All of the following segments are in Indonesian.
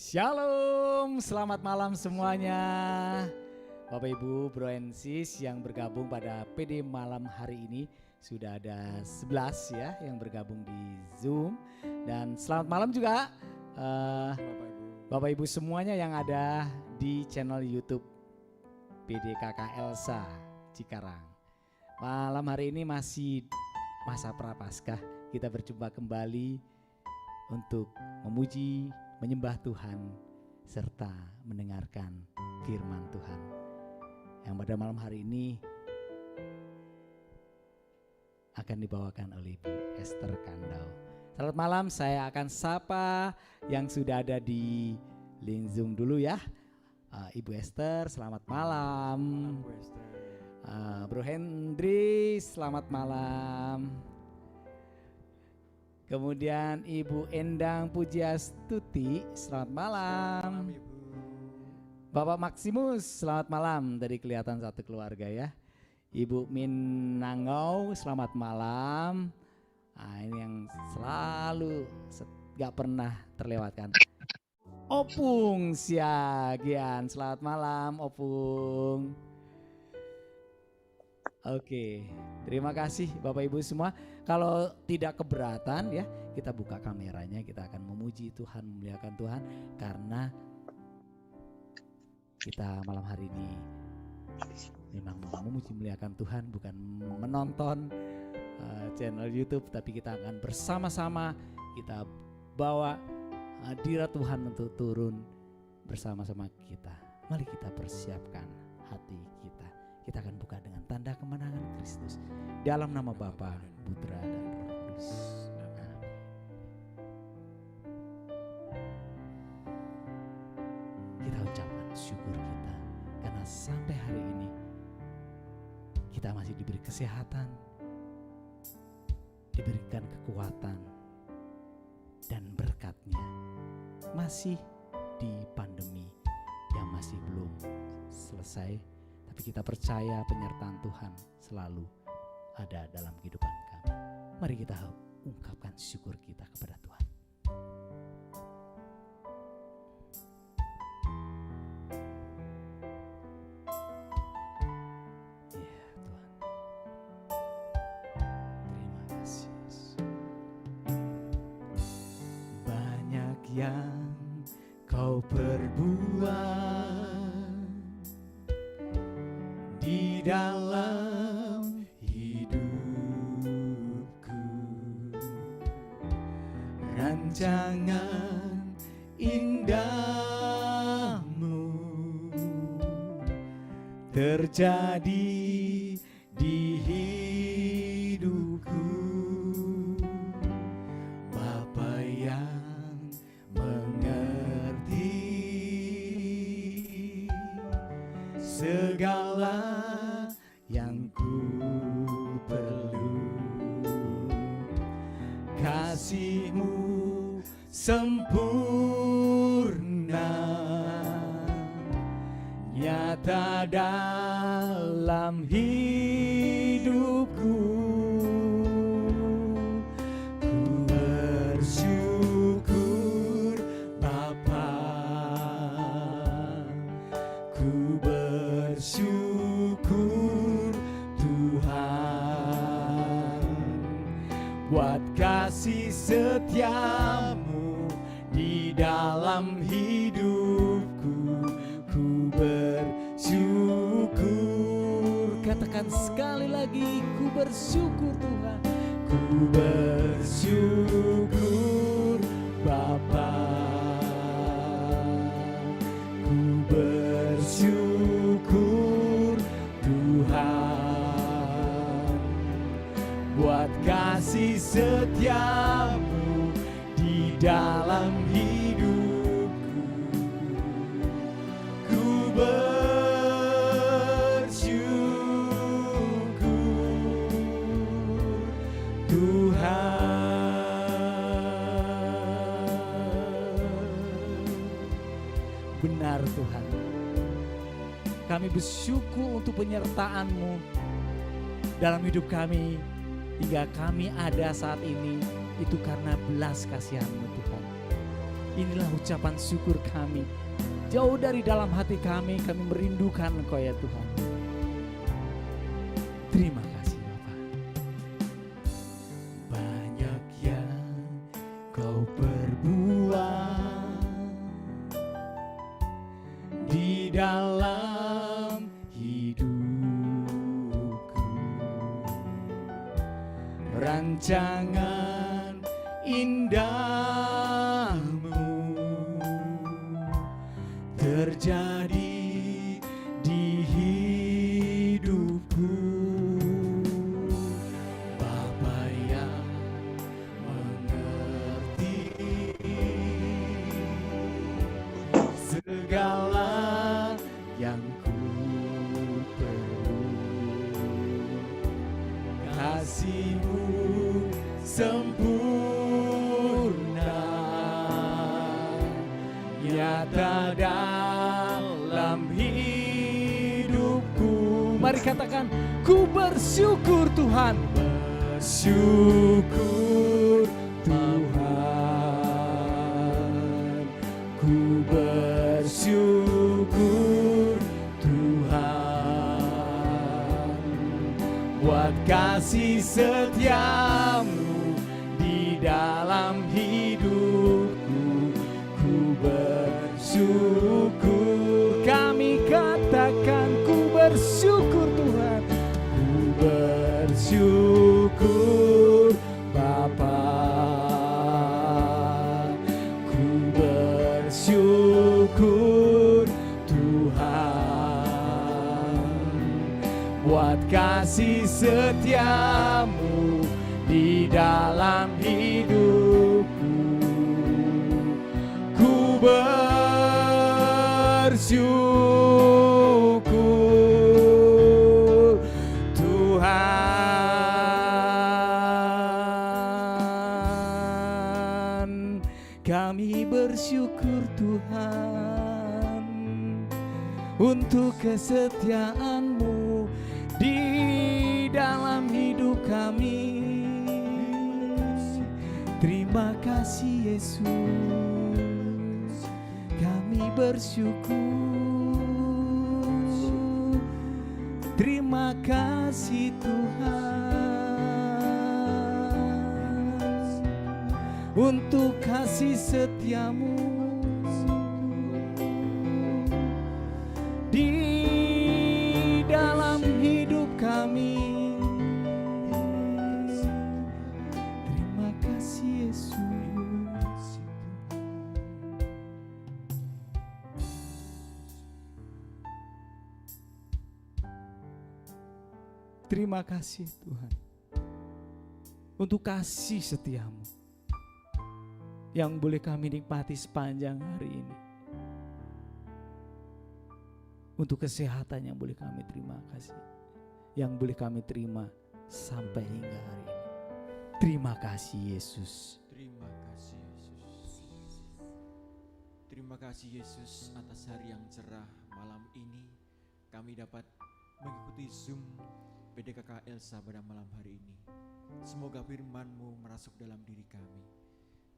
Shalom, selamat malam semuanya. Bapak Ibu, Bro and Sis yang bergabung pada PD malam hari ini. Sudah ada 11 ya yang bergabung di Zoom. Dan selamat malam juga Bapak Ibu semuanya yang ada di channel YouTube PD Kakak Elsa Cikarang. Malam hari ini masih masa Prapaskah, kita berjumpa kembali untuk memuji, menyembah Tuhan, serta mendengarkan firman Tuhan. Yang pada malam hari ini akan dibawakan oleh Ibu Esther Kandau. Selamat malam, saya akan sapa yang sudah ada di link Zoom dulu ya. Ibu Esther, selamat malam. Bro Hendri, selamat malam. Kemudian Ibu Endang Pujiastuti, selamat malam. Bapak Maximus, selamat malam. Dari kelihatan satu keluarga ya. Ibu Minangau, selamat malam. Nah, ini yang selalu gak pernah terlewatkan. Opung Siagian, selamat malam Opung. Oke, terima kasih Bapak Ibu semua. Kalau tidak keberatan ya, kita buka kameranya, kita akan memuji Tuhan, memuliakan Tuhan. Karena kita malam hari ini memang memuji, memuliakan Tuhan, bukan menonton channel YouTube, tapi kita akan bersama-sama kita bawa hadirat Tuhan untuk turun bersama-sama kita. Mari kita persiapkan hati kita. Kita akan buka dengan tanda kemenangan Kristus. Dalam nama Bapa, Putra dan Roh Kudus. Amin. Kita ucapkan syukur kita karena sampai hari ini kita masih diberi kesehatan, diberikan kekuatan dan berkatnya. Masih di pandemi yang masih belum selesai, tapi kita percaya penyertaan Tuhan selalu ada dalam kehidupan kami. Mari kita ungkapkan syukur kita kepada Tuhan. Ya Tuhan, terima kasih Yesus. Banyak yang kau perbuat di dalam hidupku, rancangan indahmu terjadi di hidupku. Bapa yang mengerti segala yang ku perlu, kasih-Mu sempurna nyata dalam hidupku. Ku bersyukur Bapa, ku bersyukur Tuhan buat kasih setiamu di dalam hidupku. Ku bersyukur, katakan sekali lagi, ku bersyukur Tuhan. Ku bersyukur Bapa, ku bersyukur Tuhan buat kasih setiamu di dalam hidupku. Ku bersyukur Tuhan. Benar Tuhan, kami bersyukur untuk penyertaan-Mu dalam hidup kami. Hingga kami ada saat ini, itu karena belas kasihan-Mu Tuhan. Inilah ucapan syukur kami. Jauh dari dalam hati kami merindukan Engkau ya Tuhan. Terima kasih Bapa. Banyak yang Kau perbuat di dalam hidupku, rancangan indahmu terjadi di hidupku. Bapa yang mengerti segala yang ku perlu, kasih-Mu sempurna nyata dalam hidupku. Mari katakan, ku bersyukur Tuhan, bersyukur Tuhan, ku bersyukur Tuhan, buat kasih setiamu di dalam hidupku. Ku bersyukur, kami katakan ku bersyukur Tuhan, ku bersyukur Bapa, ku bersyukur Tuhan, buat kasih setiamu di dalam hidupku. Ku bersyukur Tuhan, kami bersyukur Tuhan untuk kesetiaan-Mu di dalam hidup kami. Terima kasih Yesus, kami bersyukur. Terima kasih Tuhan untuk kasih setia-Mu di dalam hidup kami. Terima kasih Yesus. Terima kasih Tuhan untuk kasih setia-Mu yang boleh kami nikmati sepanjang hari ini. Untuk kesehatan yang boleh kami terima kasih, yang boleh kami terima sampai hingga hari ini. Terima kasih Yesus. Terima kasih Yesus. Terima kasih Yesus atas hari yang cerah malam ini. Kami dapat mengikuti Zoom PDKK Elsa pada malam hari ini. Semoga firman-Mu merasuk dalam diri kami.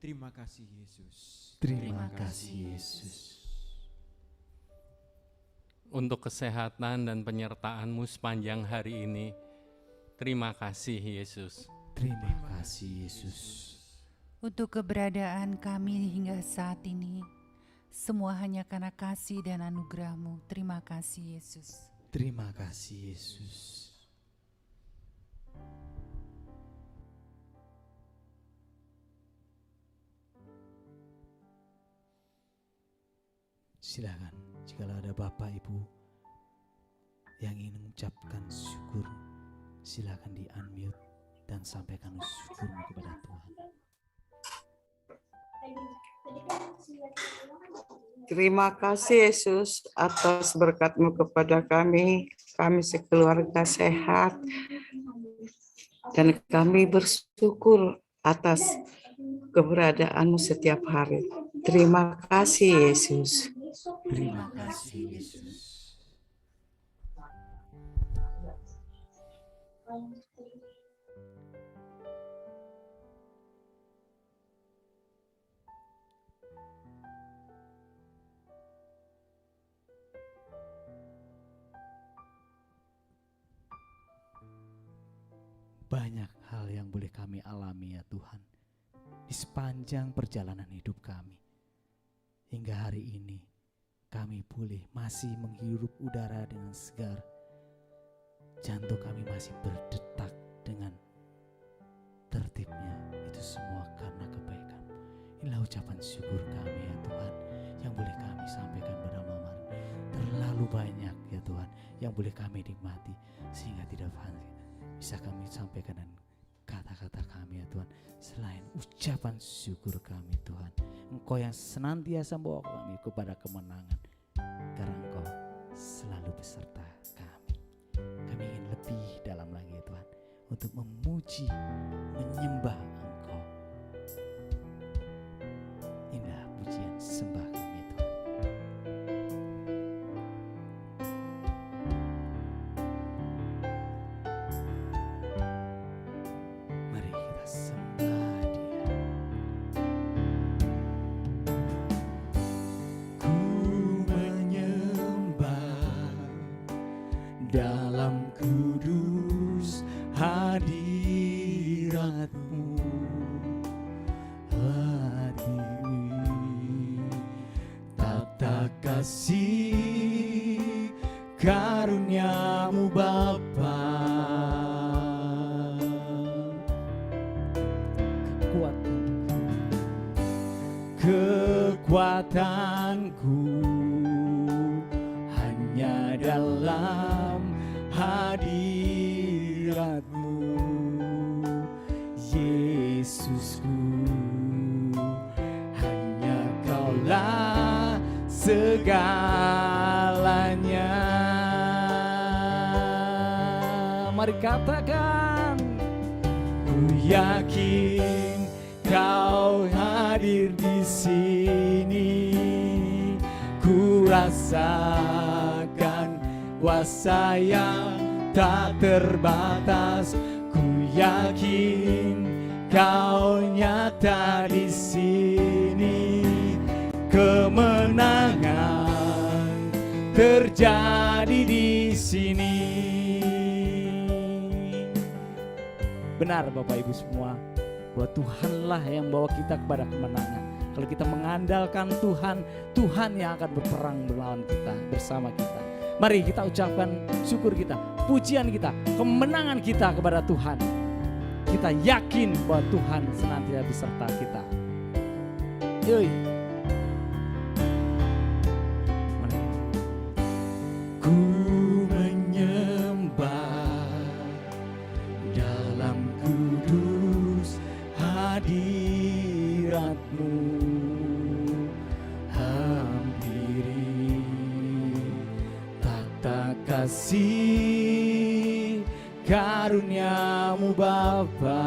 Terima kasih Yesus. Terima kasih Yesus. Untuk kesehatan dan penyertaan-Mu sepanjang hari ini. Terima kasih Yesus. Terima kasih Yesus. Untuk keberadaan kami hingga saat ini, semua hanya karena kasih dan anugerah-Mu. Terima kasih Yesus. Terima kasih Yesus. Silakan, jika ada Bapak Ibu yang ingin mengucapkan syukur, silakan di-unmute dan sampaikan syukurmu kepada Tuhan. Terima kasih Yesus atas berkat-Mu kepada kami sekeluarga sehat, dan kami bersyukur atas keberadaan-Mu setiap hari. Terima kasih Yesus. Terima kasih Yesus. boleh kami alami ya Tuhan di sepanjang perjalanan hidup kami. Hingga hari ini kami boleh masih menghirup udara dengan segar. Jantung kami masih berdetak dengan tertibnya. Itu semua karena kebaikan. Inilah ucapan syukur kami ya Tuhan yang boleh kami sampaikan pada malam hari. Terlalu banyak ya Tuhan yang boleh kami nikmati sehingga tidak bisa kami sampaikan dengan kata-kata kami ya Tuhan selain ucapan syukur kami Tuhan. Engkau yang senantiasa membawa kami kepada kemenangan karena Engkau selalu beserta kami. Kami ingin lebih dalam lagi ya Tuhan untuk memuji, menyembah Engkau. Indah pujian sembah kami Tuhan. Mari kita sembah Dia. Ku menyembah dalam kudus hadirat-Mu, hadiri tata kasih karunia-Mu Bapa. Kekuatanku hanya dalam hadirat-Mu, Yesusku. Hanya Kaulah segalanya. Mari katakan, ku yakin Kau hadir di sini. Ku rasakan kuasa yang tak terbatas. Ku yakin Kau nyata di sini. Kemenangan terjadi di sini. Benar Bapak Ibu semua, bahwa Tuhanlah yang membawa kita kepada kemenangan. Kalau kita mengandalkan Tuhan, Tuhan yang akan berperang melawan kita, bersama kita. Mari kita ucapkan syukur kita, pujian kita, kemenangan kita kepada Tuhan. Kita yakin bahwa Tuhan senantiasa beserta kita. Yoi. Ku menyembah dalam kudus hadirat-Mu, hampiri tata kasih karunia-Mu Bapa.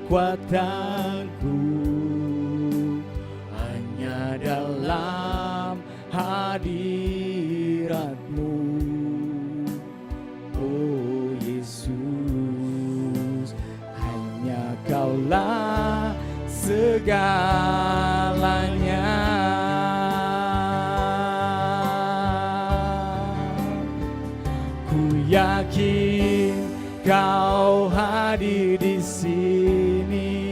Kekuatanku hanya dalam hadirat-Mu, oh Yesus. Hanya Kaulah segalanya. Ku yakin Kau hadir di sini.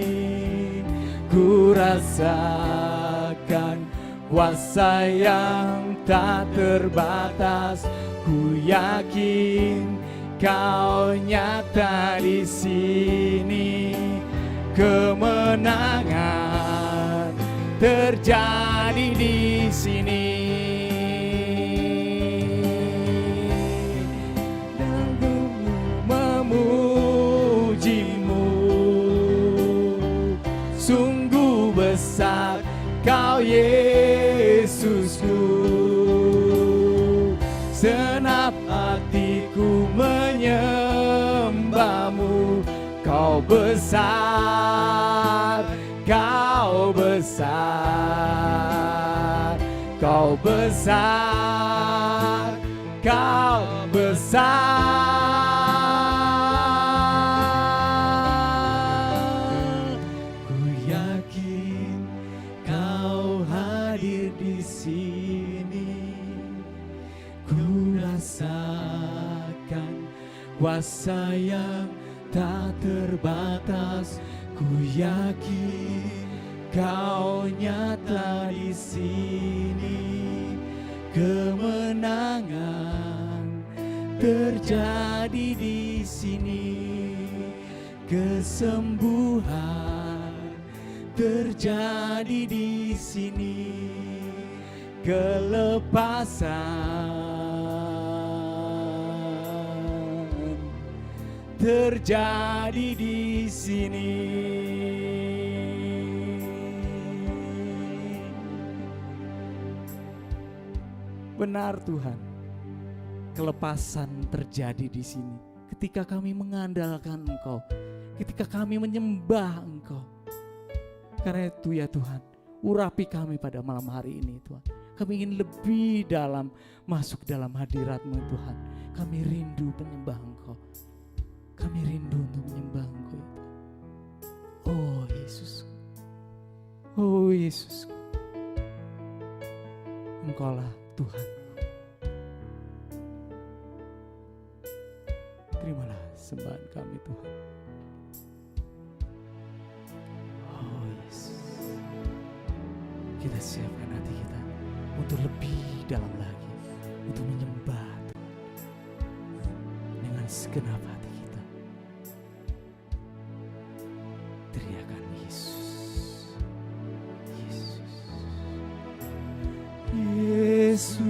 Ku rasakan kuasa yang tak terbatas. Ku yakin Kau nyata di sini. Kemenangan terjadi di sini. Sungguh besar Kau Yesusku. Senap hatiku menyembah-Mu. Kau besar, Kau besar, Kau besar, Kau besar. kuasa yang tak terbatas. Ku yakin Kau nyata di sini, kemenangan terjadi di sini, kesembuhan terjadi di sini, kelepasan terjadi di sini. Benar Tuhan, kelepasan terjadi di sini ketika kami mengandalkan Engkau, ketika kami menyembah Engkau. Karena itu ya Tuhan, urapi kami pada malam hari ini Tuhan. Kami ingin lebih dalam masuk dalam hadirat-Mu Tuhan. Kami rindu menyembah Engkau. Kami rindu untuk menyembah Engkau. Oh Yesus, oh Yesus, Engkaulah Tuhan. Terimalah sembahan kami Tuhan. Oh Yesus, kita siapkan hati kita untuk lebih dalam lagi, untuk menyembah Tuhan dengan segenap hati kita. Teriakan Yesus, Yesus, Yesus,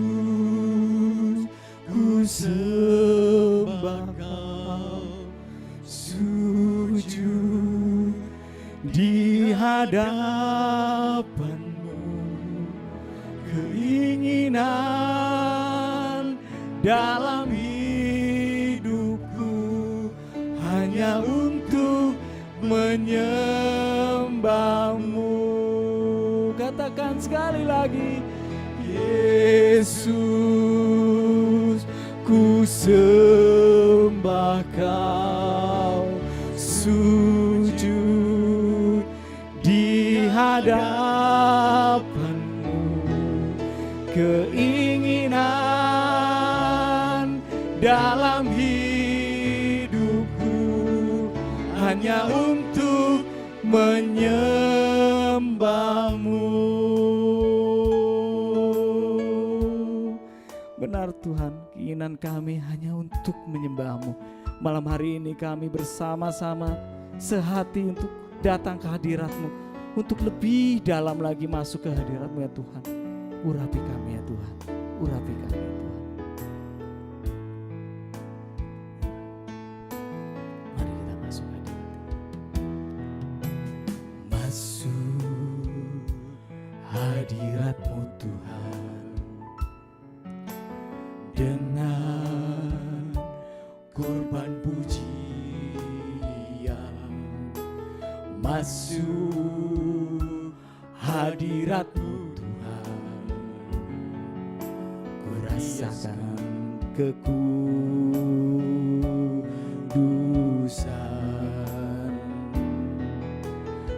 ku sembah Kau, sujud di hadapan-Mu, keinginan dalam hidupku hanya untuk menyembah-Mu. Katakan sekali lagi, Yesus, ku sembah Kau, sujud di hadapan-Mu, keinginan dalam hidupku hanya untuk menyembah-Mu. Benar Tuhan, keinginan kami hanya untuk menyembah-Mu. Malam hari ini kami bersama-sama sehati untuk datang ke hadirat-Mu, untuk lebih dalam lagi masuk ke hadirat-Mu ya Tuhan. Urapi kami ya Tuhan, urapi kami ya Tuhan. Mari kita masuk hadirat. Masuk hadirat-Mu Tuhan, dengan korban pujian. Masuk hadirat-Mu Tuhan, ku rasakan kekudusan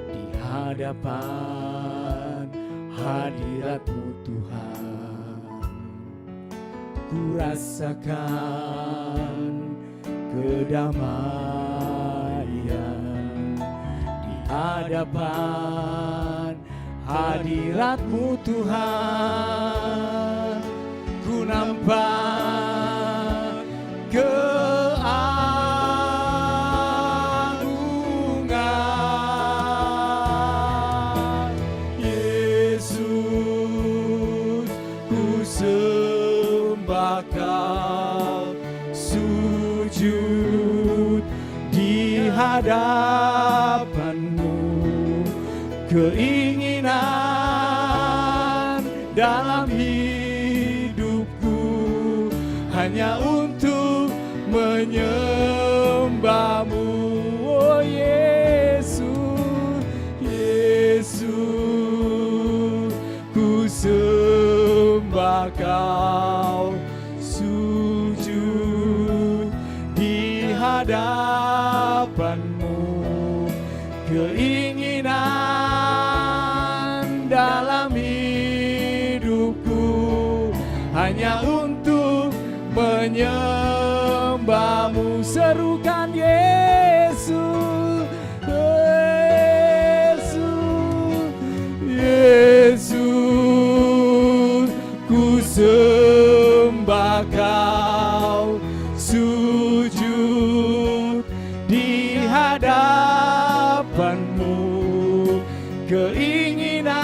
di hadapan hadirat-Mu Tuhan. Ku rasakan kedamaian di hadapan hadirat-Mu Tuhan. Ku nampak keagungan Yesus, ku sembah Kau, sujud di hadapan-Mu, keinginan dalam hidupku hanya untuk menyembah-Mu. Oh Yesus, Yesus, ku sembah Kau, sujud di hadapan-Mu, keinginan dalam hidupku hanya untuk menyembah-Mu. serukan Yesus, Yesus, ku sembah Kau, sujud di hadapan-Mu, keinginan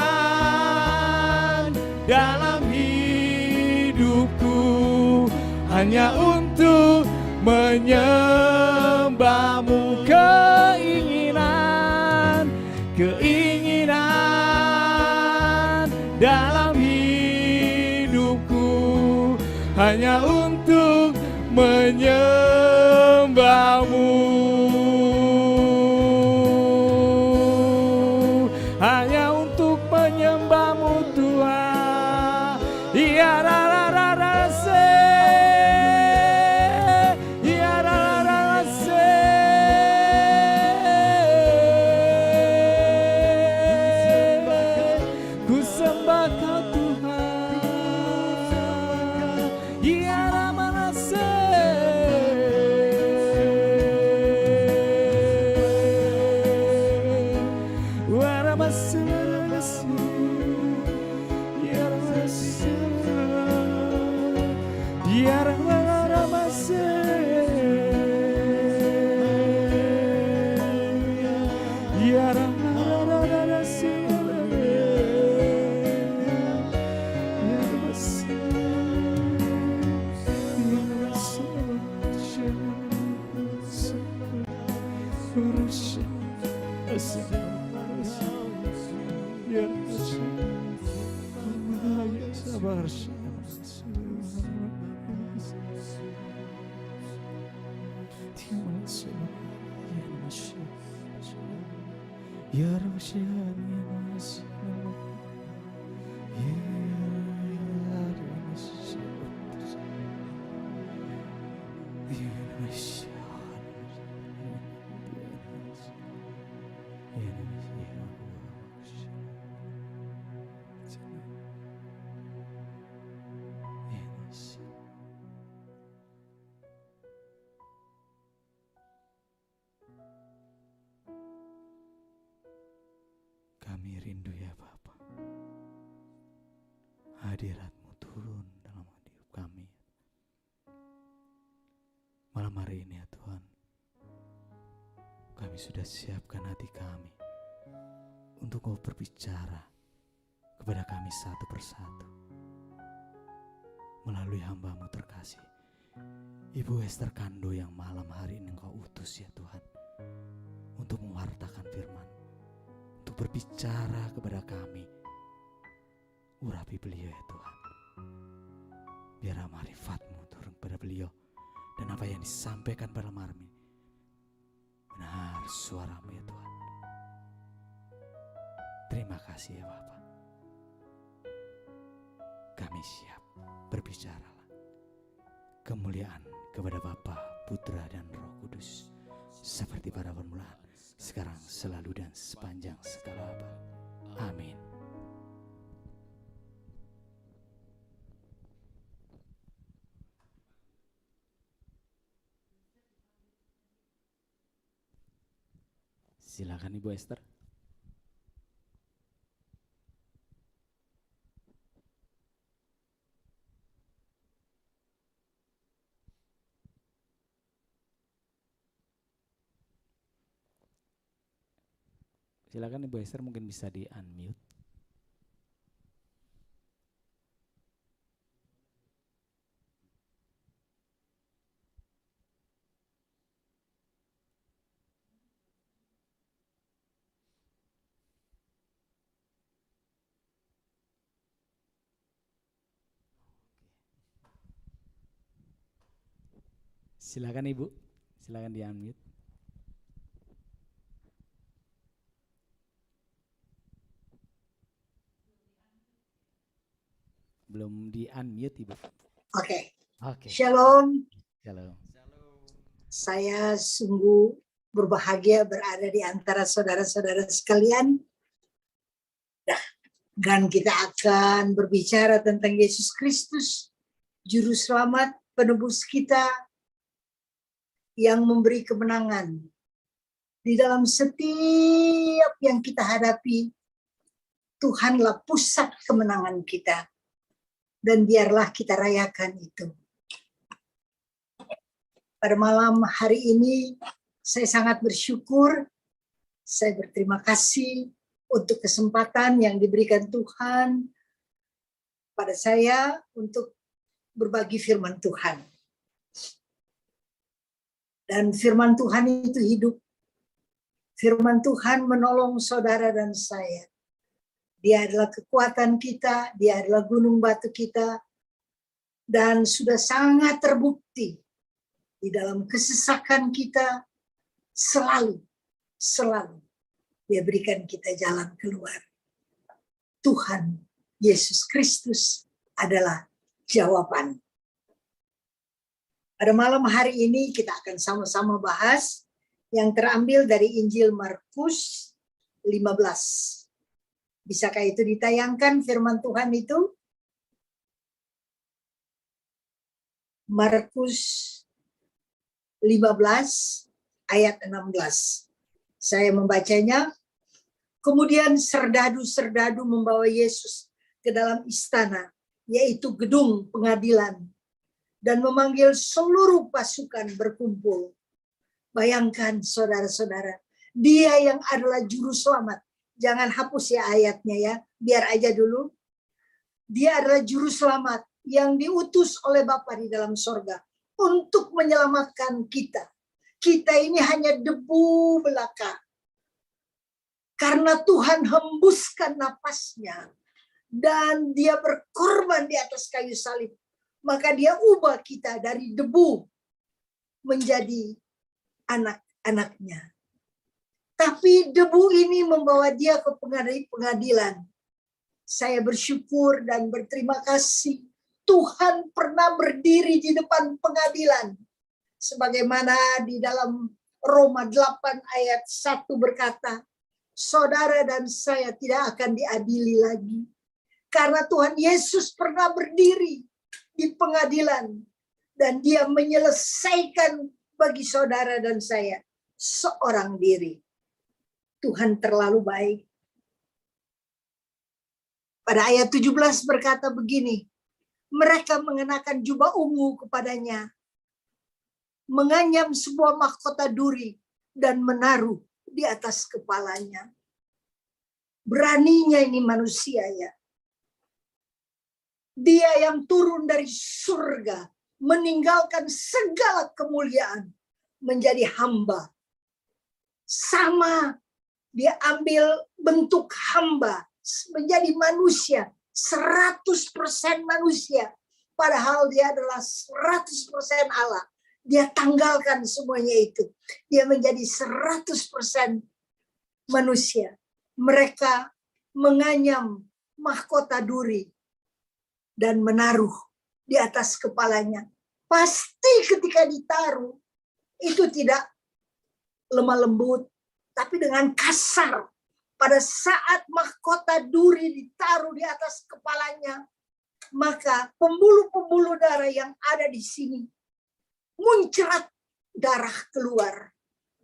dalam hidupku hanya untuk menyembah-Mu, keinginan dalam hidupku hanya untuk menyembah-Mu, hanya untuk menyembah-Mu Tuhan. Ya ra ra ra ra se, ya ra ra ra se, ku sembah Kau Tuhan. Ya ra ra se, wa ra ra se. Kami rindu ya Bapa, hadirat-Mu turun dalam hidup kami. Malam hari ini ya Tuhan, kami sudah siapkan hati kami untuk Kau berbicara kepada kami satu persatu. Melalui hamba-Mu terkasih, Ibu Esther Kando yang malam hari ini Engkau utus ya Tuhan, untuk mewartakan firman, untuk berbicara kepada kami. Urapi beliau ya Tuhan, biar marifat-Mu turun kepada beliau, dan apa yang disampaikan pada malam ini benar suara-Mu ya Tuhan. Terima kasih ya Bapa. Kami siap, berbicaralah. Kemuliaan kepada Bapa, Putra dan Roh Kudus, seperti pada permulaan, sekarang, selalu, dan sepanjang segala abad. Amin. Silakan Ibu Esther. Silakan Ibu Esther, mungkin bisa di-unmute. Silakan Ibu, silakan di-unmute. Belum di-unmute Ibu. Oke. Oke. Shalom. Shalom. Saya sungguh berbahagia berada di antara saudara-saudara sekalian. Dan kita akan berbicara tentang Yesus Kristus, Juru Selamat, penebus kita, yang memberi kemenangan. Di dalam setiap yang kita hadapi, Tuhanlah pusat kemenangan kita. Dan biarlah kita rayakan itu. Pada malam hari ini, saya sangat bersyukur. Saya berterima kasih untuk kesempatan yang diberikan Tuhan pada saya untuk berbagi firman Tuhan. Dan firman Tuhan itu hidup. Firman Tuhan menolong saudara dan saya. Dia adalah kekuatan kita, dia adalah gunung batu kita, dan sudah sangat terbukti di dalam kesesakan kita selalu dia berikan kita jalan keluar. Tuhan Yesus Kristus adalah jawaban. Pada malam hari ini kita akan sama-sama bahas yang terambil dari Injil Markus 15. Bisakah itu ditayangkan firman Tuhan itu? Markus 15 ayat 16. Saya membacanya. Kemudian serdadu-serdadu membawa Yesus ke dalam istana, yaitu gedung pengadilan, dan memanggil seluruh pasukan berkumpul. Bayangkan saudara-saudara, dia yang adalah juru selamat. Jangan hapus ya ayatnya ya, biar aja dulu. Dia adalah juru selamat yang diutus oleh Bapa di dalam sorga untuk menyelamatkan kita. Kita ini hanya debu belaka. Karena Tuhan hembuskan napasnya dan dia berkorban di atas kayu salib. Maka dia ubah kita dari debu menjadi anak-anaknya. Tapi debu ini membawa dia ke pengadilan. Saya bersyukur dan berterima kasih. Tuhan pernah berdiri di depan pengadilan. Sebagaimana di dalam Roma 8 ayat 1 berkata, saudara dan saya tidak akan diadili lagi. Karena Tuhan Yesus pernah berdiri di pengadilan. Dan dia menyelesaikan bagi saudara dan saya seorang diri. Tuhan terlalu baik. Pada ayat 17 berkata begini, mereka mengenakan jubah ungu kepadanya, menganyam sebuah mahkota duri dan menaruh di atas kepalanya. Beraninya ini manusia ya. Dia yang turun dari surga, meninggalkan segala kemuliaan, menjadi hamba. Sama dia ambil bentuk hamba, menjadi manusia, 100% manusia. Padahal dia adalah 100% Allah. Dia tanggalkan semuanya itu. Dia menjadi 100% manusia. Mereka menganyam mahkota duri dan menaruh di atas kepalanya. Pasti ketika ditaruh, itu tidak lemah lembut, tapi dengan kasar. Pada saat mahkota duri ditaruh di atas kepalanya, maka pembuluh-pembuluh darah yang ada di sini muncrat darah keluar.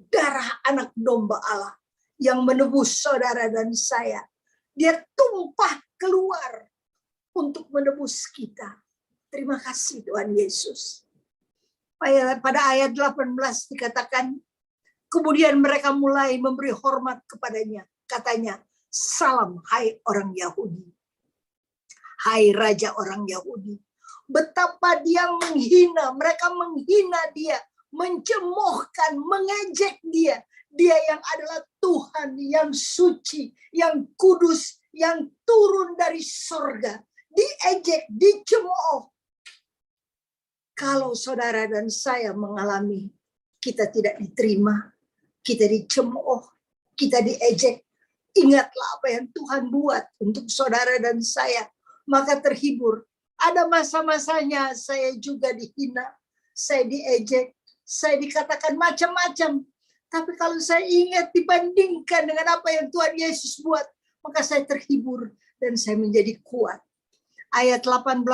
Darah anak domba Allah yang menebus saudara dan saya. Dia tumpah keluar untuk menebus kita. Terima kasih Tuhan Yesus. Pada ayat 18 dikatakan, kemudian mereka mulai memberi hormat kepadanya. Katanya, salam hai orang Yahudi. Hai Raja orang Yahudi. Betapa dia menghina, mereka menghina dia, mencemoohkan, mengejek dia. Dia yang adalah Tuhan yang suci, yang kudus, yang turun dari surga. Diejek, dicemooh. Kalau saudara dan saya mengalami, kita tidak diterima, kita dicemooh, kita diejek. Ingatlah apa yang Tuhan buat untuk saudara dan saya. Maka terhibur. Ada masa-masanya saya juga dihina, saya diejek, saya dikatakan macam-macam. Tapi kalau saya ingat dibandingkan dengan apa yang Tuhan Yesus buat, maka saya terhibur dan saya menjadi kuat. Ayat 18,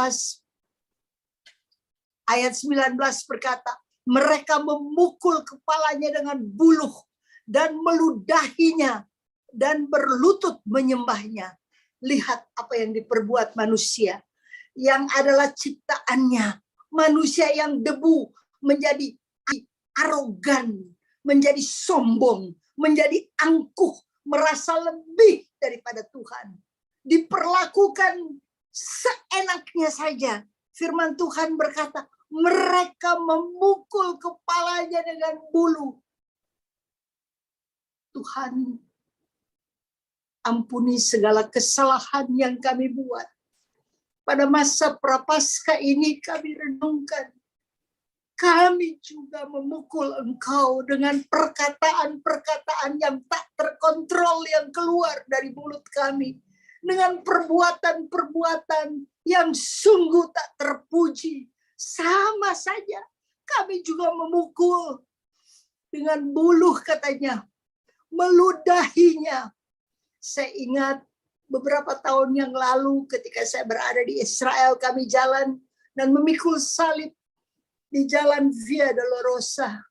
ayat 19 berkata, Mereka memukul kepalanya dengan buluh dan meludahinya dan berlutut menyembahnya. Lihat apa yang diperbuat manusia yang adalah ciptaannya. Manusia yang debu menjadi arogan, menjadi sombong, menjadi angkuh, merasa lebih daripada Tuhan. Diperlakukan seenaknya saja. Firman Tuhan berkata, mereka memukul kepalanya dengan bulu. Tuhan, ampuni segala kesalahan yang kami buat. Pada masa Prapaskah ini kami renungkan, kami juga memukul Engkau dengan perkataan-perkataan yang tak terkontrol yang keluar dari mulut kami. Dengan perbuatan-perbuatan yang sungguh tak terpuji. Sama saja kami juga memukul dengan buluh katanya. Meludahinya. Saya ingat beberapa tahun yang lalu ketika saya berada di Israel, kami jalan dan memikul salib di jalan Via Dolorosa.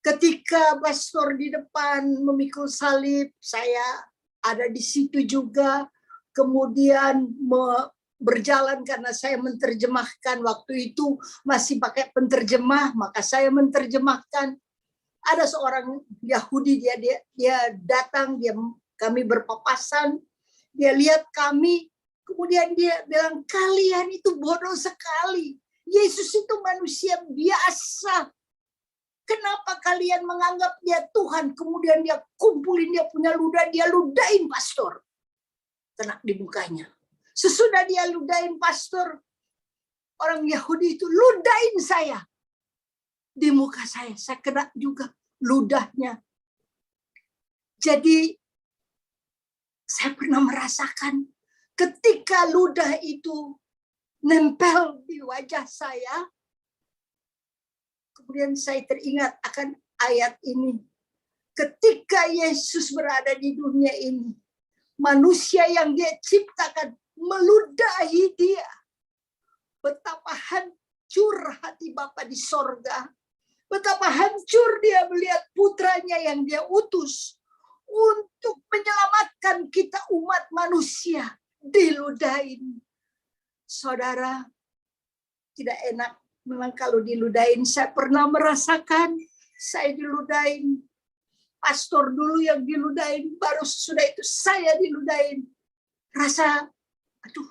Ketika pastor di depan memikul salib, saya ada di situ juga. Kemudian berjalan karena saya menerjemahkan, waktu itu masih pakai penterjemah, maka saya menerjemahkan. Ada seorang Yahudi, dia datang, kami berpapasan, dia lihat kami, kemudian dia bilang, kalian itu bodoh sekali. Yesus itu manusia biasa. Kenapa kalian menganggap dia Tuhan? Kemudian dia kumpulin dia punya ludah, dia ludahin pastor. Kena di mukanya. Sesudah dia ludahin pastor, orang Yahudi itu ludahin saya. Di muka saya kena juga ludahnya. Jadi saya pernah merasakan ketika ludah itu nempel di wajah saya, kemudian saya teringat akan ayat ini. Ketika Yesus berada di dunia ini, manusia yang dia ciptakan meludahi dia. Betapa hancur hati Bapa di sorga. Betapa hancur dia melihat putranya yang dia utus untuk menyelamatkan kita umat manusia diludahin. Saudara, tidak enak memang kalau diludahin. Saya pernah merasakan saya diludahin. Pastor dulu yang diludahin, baru sesudah itu saya diludahin. Rasa, aduh,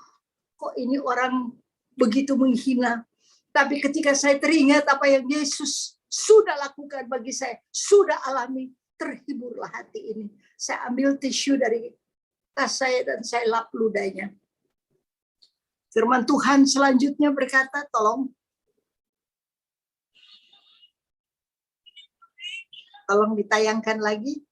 kok ini orang begitu menghina. Tapi ketika saya teringat apa yang Yesus sudah lakukan bagi saya, sudah alami, terhiburlah hati ini. Saya ambil tisu dari tas saya dan saya lap ludahnya. Firman Tuhan selanjutnya berkata, tolong ditayangkan lagi.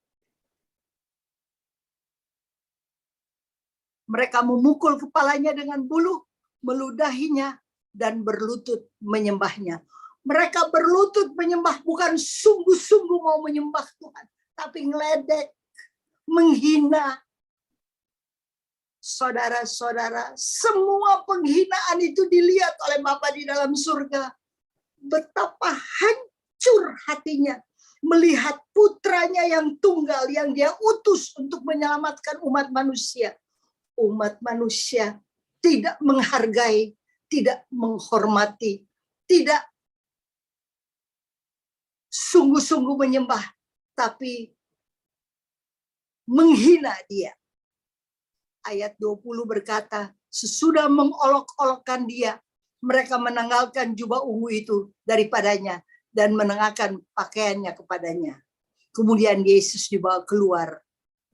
Mereka memukul kepalanya dengan bulu, meludahinya, dan berlutut menyembahnya. Mereka berlutut menyembah, bukan sungguh-sungguh mau menyembah Tuhan, tapi ngeledek, menghina. Saudara-saudara, semua penghinaan itu dilihat oleh Bapa di dalam surga. Betapa hancur hatinya melihat putranya yang tunggal, yang dia utus untuk menyelamatkan umat manusia. Umat manusia tidak menghargai, tidak menghormati, tidak sungguh-sungguh menyembah, tapi menghina dia. Ayat 20 berkata, sesudah mengolok-olokkan dia, mereka menanggalkan jubah ungu itu daripadanya dan menengahkan pakaiannya kepadanya. Kemudian Yesus dibawa keluar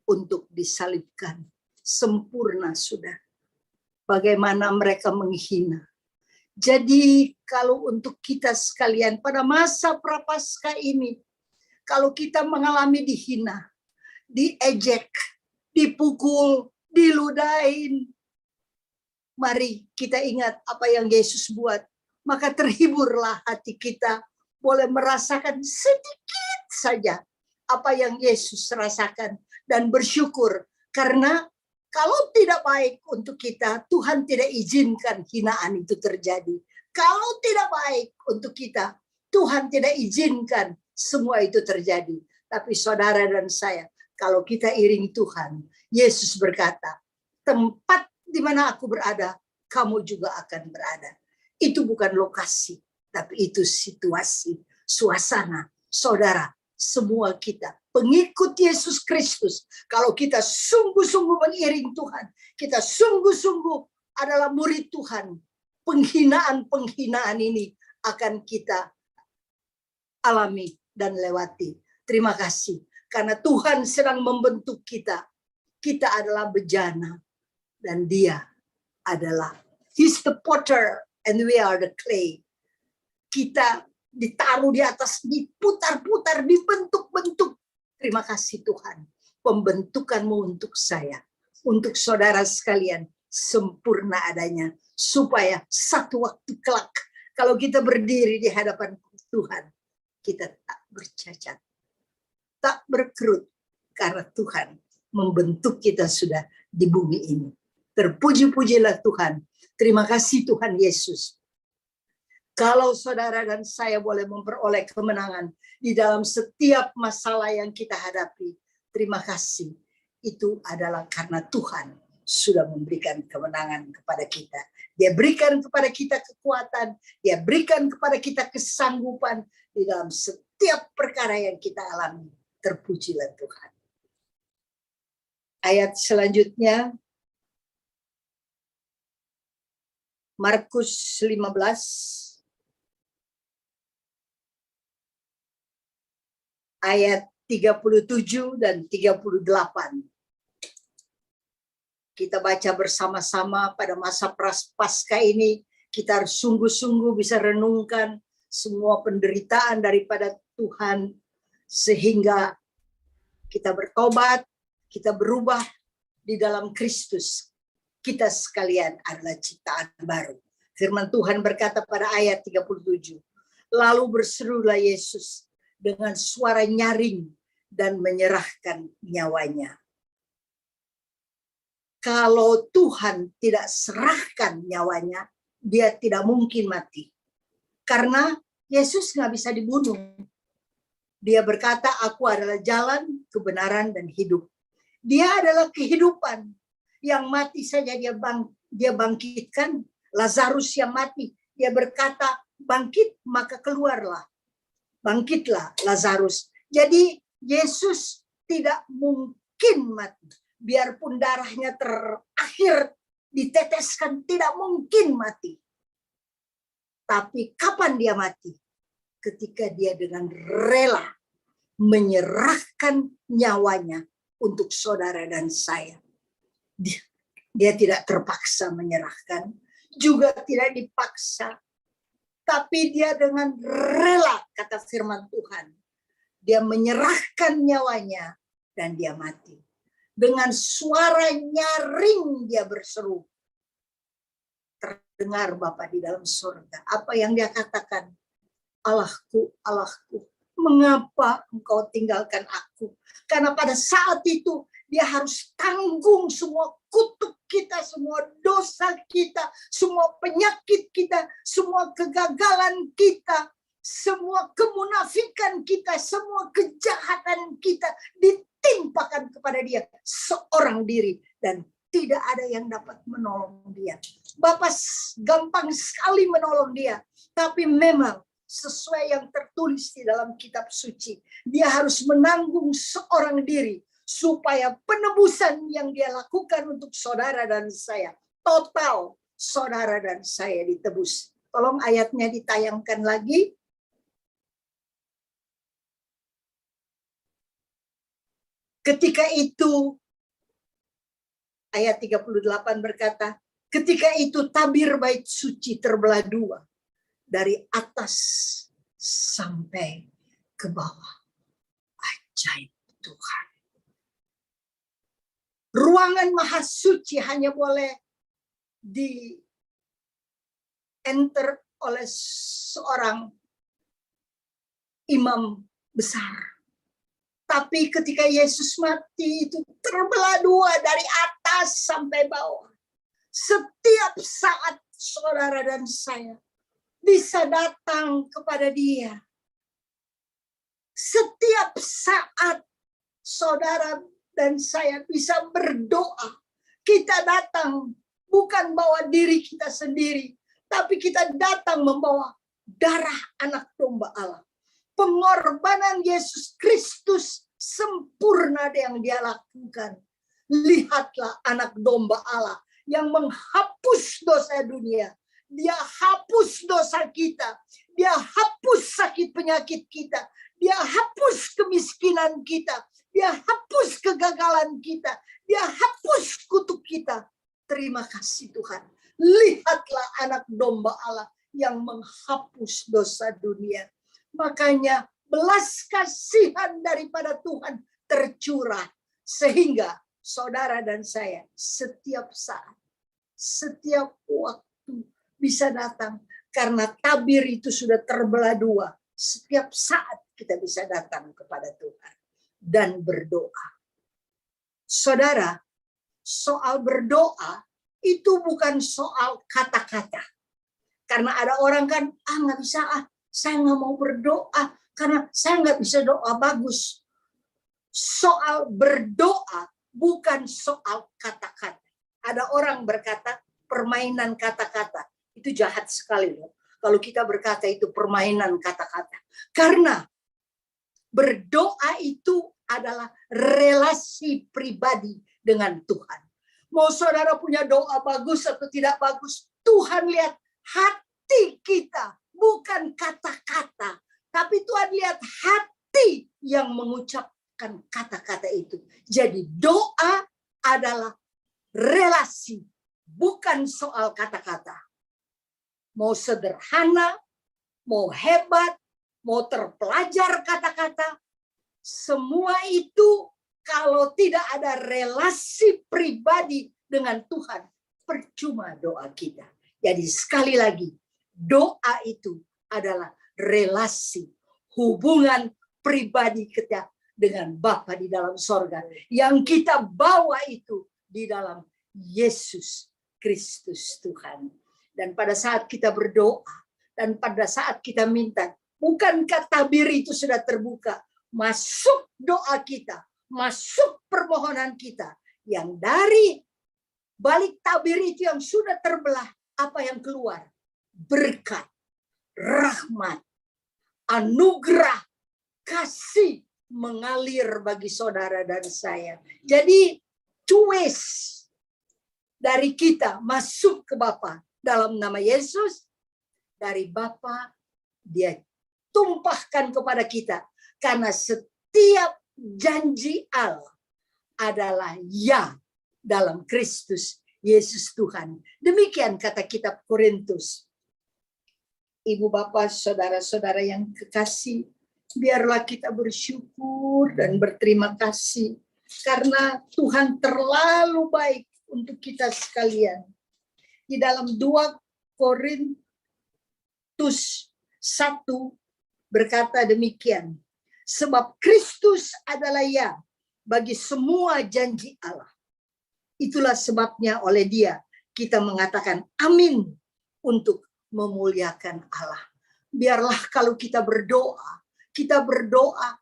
untuk disalibkan. Sempurna sudah. Bagaimana mereka menghina. Jadi kalau untuk kita sekalian pada masa Prapaskah ini, kalau kita mengalami dihina, diejek, dipukul, diludahin, mari kita ingat apa yang Yesus buat. Maka terhiburlah hati kita, boleh merasakan sedikit saja apa yang Yesus rasakan dan bersyukur. Karena kalau tidak baik untuk kita, Tuhan tidak izinkan hinaan itu terjadi. Kalau tidak baik untuk kita, Tuhan tidak izinkan semua itu terjadi. Tapi saudara dan saya, kalau kita iring Tuhan, Yesus berkata, tempat di mana aku berada, kamu juga akan berada. Itu bukan lokasi, tapi itu situasi, suasana. Saudara, semua kita pengikut Yesus Kristus, kalau kita sungguh-sungguh mengiring Tuhan, kita sungguh-sungguh adalah murid Tuhan, penghinaan-penghinaan ini akan kita alami dan lewati. Terima kasih, karena Tuhan sedang membentuk kita. Kita adalah bejana, dan Dia adalah, He's the potter, and we are the clay. Kita ditaruh di atas, diputar-putar, dibentuk-bentuk. Terima kasih Tuhan, pembentukanmu untuk saya, untuk saudara sekalian, sempurna adanya, supaya satu waktu kelak, kalau kita berdiri di hadapan Tuhan, kita tak bercacat, tak berkerut, karena Tuhan membentuk kita sudah di bumi ini. Terpuji-pujilah Tuhan. Terima kasih Tuhan Yesus. Kalau saudara dan saya boleh memperoleh kemenangan di dalam setiap masalah yang kita hadapi, terima kasih. Itu adalah karena Tuhan sudah memberikan kemenangan kepada kita. Dia berikan kepada kita kekuatan, Dia berikan kepada kita kesanggupan di dalam setiap perkara yang kita alami. Terpujilah Tuhan. Ayat selanjutnya, Markus 15, ayat 37 dan 38. Kita baca bersama-sama pada masa Paskah ini. Kita harus sungguh-sungguh bisa renungkan semua penderitaan daripada Tuhan, sehingga kita bertobat, kita berubah di dalam Kristus. Kita sekalian adalah ciptaan baru. Firman Tuhan berkata pada ayat 37, lalu berserulah Yesus dengan suara nyaring dan menyerahkan nyawanya. Kalau Tuhan tidak serahkan nyawanya, Dia tidak mungkin mati. Karena Yesus nggak bisa dibunuh. Dia berkata, aku adalah jalan, kebenaran, dan hidup. Dia adalah kehidupan. Yang mati saja dia bangkitkan. Lazarus yang mati, dia berkata, bangkit, maka keluarlah. Bangkitlah Lazarus. Jadi Yesus tidak mungkin mati. Biarpun darahnya terakhir diteteskan, tidak mungkin mati. Tapi kapan dia mati? Ketika dia dengan rela menyerahkan nyawanya untuk saudara dan saya. Dia tidak terpaksa menyerahkan, juga tidak dipaksa. Tapi dia dengan rela, kata firman Tuhan. Dia menyerahkan nyawanya dan dia mati. Dengan suara nyaring dia berseru. Terdengar Bapa di dalam surga. Apa yang dia katakan? Allahku, Allahku, mengapa engkau tinggalkan aku? Karena pada saat itu dia harus tanggung semua kutuk kita, semua dosa kita, semua penyakit kita, semua kegagalan kita, semua kemunafikan kita, semua kejahatan kita ditimpakan kepada dia seorang diri, dan tidak ada yang dapat menolong dia. Bapa gampang sekali menolong dia, tapi memang sesuai yang tertulis di dalam kitab suci, dia harus menanggung seorang diri supaya penebusan yang dia lakukan untuk saudara dan saya, total saudara dan saya ditebus. Tolong ayatnya ditayangkan lagi. Ketika itu, ayat 38 berkata, ketika itu tabir bait suci terbelah dua, dari atas sampai ke bawah. Ajaib Tuhan. Ruangan maha suci hanya boleh di enter oleh seorang imam besar. Tapi ketika Yesus mati itu terbelah dua dari atas sampai bawah. Setiap saat saudara dan saya bisa datang kepada Dia. Setiap saat saudara dan saya bisa berdoa. Kita datang bukan bawa diri kita sendiri, tapi kita datang membawa darah anak domba Allah. Pengorbanan Yesus Kristus sempurna yang Dia lakukan. Lihatlah anak domba Allah yang menghapus dosa dunia. Dia hapus dosa kita. Dia hapus sakit penyakit kita. Dia hapus kemiskinan kita. Dia hapus kegagalan kita. Dia hapus kutuk kita. Terima kasih Tuhan. Lihatlah anak domba Allah yang menghapus dosa dunia. Makanya belas kasihan daripada Tuhan tercurah. Sehingga saudara dan saya setiap saat, setiap waktu bisa datang. Karena tabir itu sudah terbelah dua. Setiap saat kita bisa datang kepada Tuhan dan berdoa. Saudara, soal berdoa itu bukan soal kata-kata. Karena ada orang kan, nggak bisa, saya nggak mau berdoa karena saya nggak bisa doa bagus. Soal berdoa bukan soal kata-kata. Ada orang berkata permainan kata-kata. Itu jahat sekali loh. Kalau kita berkata itu permainan kata-kata. Karena berdoa itu adalah relasi pribadi dengan Tuhan. Mau saudara punya doa bagus atau tidak bagus, Tuhan lihat hati kita, bukan kata-kata. Tapi Tuhan lihat hati yang mengucapkan kata-kata itu. Jadi doa adalah relasi, bukan soal kata-kata. Mau sederhana, mau hebat, mau terpelajar kata-kata, semua itu kalau tidak ada relasi pribadi dengan Tuhan, percuma doa kita. Jadi sekali lagi, doa itu adalah relasi, hubungan pribadi kita dengan Bapa di dalam sorga. Yang kita bawa itu di dalam Yesus Kristus Tuhan. Dan pada saat kita berdoa, dan pada saat kita minta, bukankah tabir itu sudah terbuka? Masuk doa kita, masuk permohonan kita. Yang dari balik tabir itu yang sudah terbelah, apa yang keluar? Berkat, rahmat, anugerah, kasih mengalir bagi saudara dan saya. Jadi cues dari kita masuk ke Bapa dalam nama Yesus, dari Bapa Dia tumpahkan kepada kita. Karena setiap janji Allah adalah ya dalam Kristus Yesus Tuhan. Demikian kata kitab Korintus. Ibu bapak, saudara-saudara yang kekasih, biarlah kita bersyukur dan berterima kasih. Karena Tuhan terlalu baik untuk kita sekalian. Di dalam 2 Korintus 1 berkata demikian. Sebab Kristus adalah ya bagi semua janji Allah. Itulah sebabnya oleh Dia kita mengatakan amin untuk memuliakan Allah. Biarlah kalau kita berdoa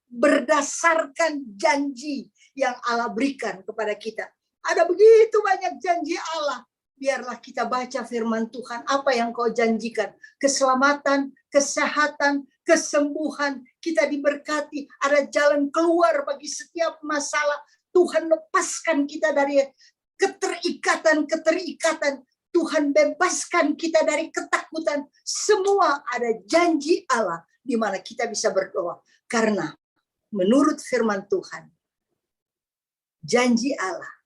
berdasarkan janji yang Allah berikan kepada kita. Ada begitu banyak janji Allah. Biarlah kita baca firman Tuhan. Apa yang Kau janjikan? Keselamatan, kesehatan, kesembuhan. Kita diberkati. Ada jalan keluar bagi setiap masalah. Tuhan lepaskan kita dari keterikatan. Tuhan bebaskan kita dari ketakutan. Semua ada janji Allah di mana kita bisa berdoa. Karena menurut firman Tuhan, janji Allah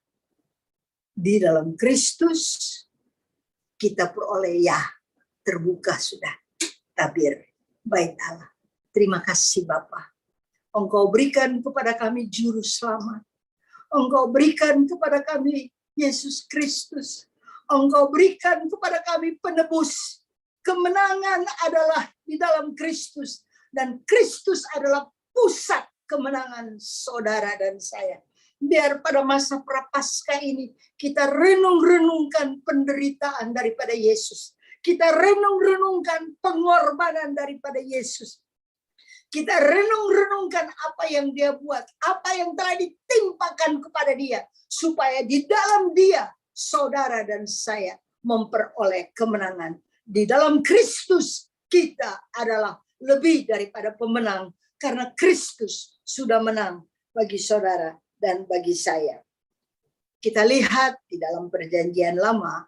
di dalam Kristus kita peroleh ya, terbuka sudah tabir bait Allah. Terima kasih Bapa. Engkau berikan kepada kami juru selamat. Engkau berikan kepada kami Yesus Kristus. Engkau berikan kepada kami penebus. Kemenangan adalah di dalam Kristus. Dan Kristus adalah pusat kemenangan saudara dan saya. Biar pada masa prapaskah ini kita renung-renungkan penderitaan daripada Yesus. Kita renung-renungkan pengorbanan daripada Yesus. Kita renung-renungkan apa yang dia buat, apa yang telah ditimpakan kepada dia, supaya di dalam dia, saudara dan saya memperoleh kemenangan. Di dalam Kristus kita adalah lebih daripada pemenang, karena Kristus sudah menang bagi saudara dan bagi saya. Kita lihat di dalam Perjanjian Lama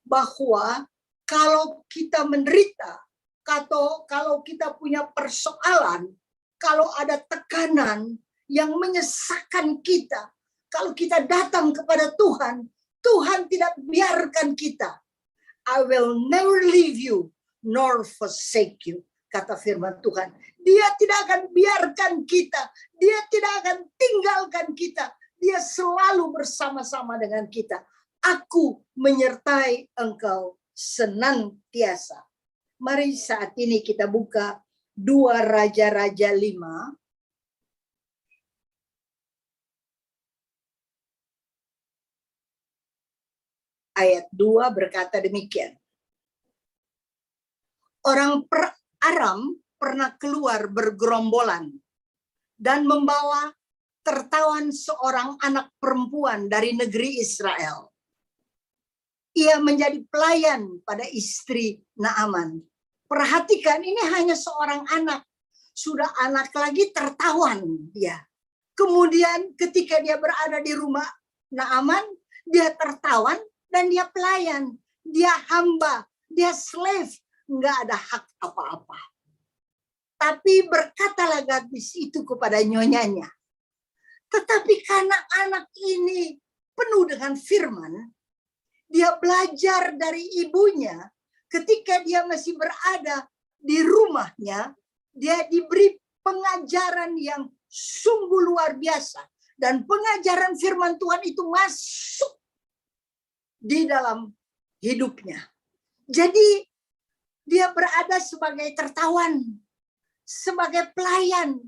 bahwa kalau kita menderita, atau kalau kita punya persoalan, kalau ada tekanan yang menyesakkan kita, kalau kita datang kepada Tuhan, Tuhan tidak biarkan kita. I will never leave you nor forsake you, kata firman Tuhan. Dia tidak akan biarkan kita, dia tidak akan tinggalkan kita, dia selalu bersama-sama dengan kita. Aku menyertai engkau senantiasa. Mari saat ini kita buka 2 Raja-Raja 5. Ayat 2 berkata demikian. Orang Aram pernah keluar bergerombolan dan membawa tertawan seorang anak perempuan dari negeri Israel. Ia menjadi pelayan pada istri Naaman. Perhatikan, ini hanya seorang anak. Sudah anak lagi tertawan dia. Kemudian ketika dia berada di rumah Naaman, dia tertawan dan dia pelayan. Dia hamba, dia slave. Nggak ada hak apa-apa. Tapi berkatalah gadis itu kepada nyonyanya. Tetapi karena anak ini penuh dengan firman, dia belajar dari ibunya. Ketika dia masih berada di rumahnya, dia diberi pengajaran yang sungguh luar biasa. Dan pengajaran firman Tuhan itu masuk di dalam hidupnya. Jadi dia berada sebagai tertawan, sebagai pelayan.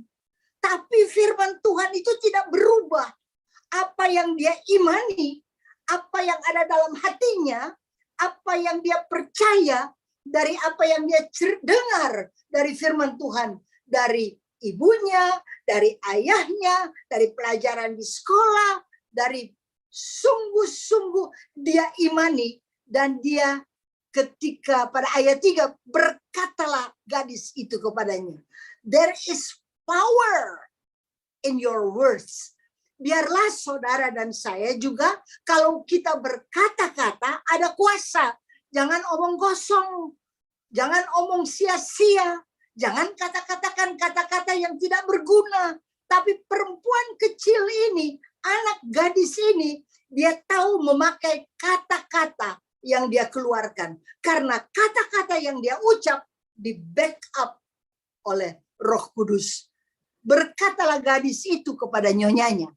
Tapi firman Tuhan itu tidak berubah. Apa yang dia imani, apa yang ada dalam hatinya, apa yang dia percaya, dari apa yang dia dengar dari firman Tuhan, dari ibunya, dari ayahnya, dari pelajaran di sekolah, dari sungguh-sungguh dia imani. Dan dia ketika pada ayat 3 berkatalah gadis itu kepadanya, there is power in your words. Biarlah saudara dan saya juga kalau kita berkata-kata ada kuasa. Jangan omong kosong. Jangan omong sia-sia. Jangan kata-katakan kata-kata yang tidak berguna. Tapi perempuan kecil ini, anak gadis ini, dia tahu memakai kata-kata yang dia keluarkan. Karena kata-kata yang dia ucap di backup oleh Roh Kudus. Berkatalah gadis itu kepada nyonyanya,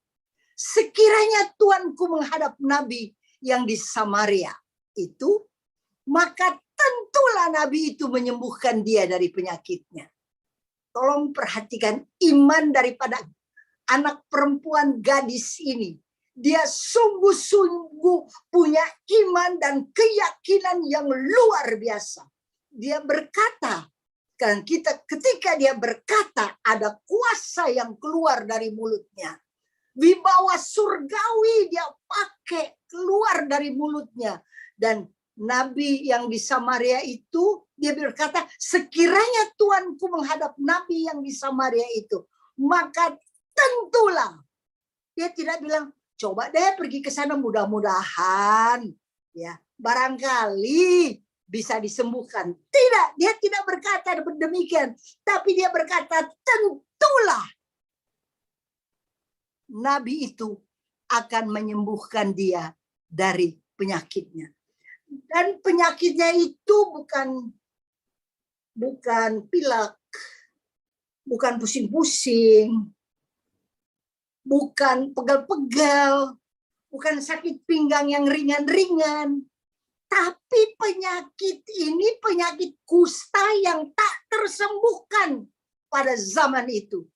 sekiranya tuanku menghadap nabi yang di Samaria itu, maka tentulah nabi itu menyembuhkan dia dari penyakitnya. Tolong perhatikan iman daripada anak perempuan gadis ini. Dia sungguh-sungguh punya iman dan keyakinan yang luar biasa. Dia berkata, kan ketika dia berkata ada kuasa yang keluar dari mulutnya. Wibawa surgawi dia pakai keluar dari mulutnya. Dan nabi yang di Samaria itu, dia berkata, sekiranya tuanku menghadap nabi yang di Samaria itu, maka tentulah. Dia tidak bilang, coba deh pergi ke sana mudah-mudahan. Ya, barangkali bisa disembuhkan. Tidak, dia tidak berkata demikian. Tapi dia berkata, tentulah nabi itu akan menyembuhkan dia dari penyakitnya. Dan penyakitnya itu bukan pilek, bukan pusing-pusing, bukan pegal-pegal, bukan sakit pinggang yang ringan-ringan. Tapi penyakit ini penyakit kusta yang tak tersembuhkan pada zaman itu.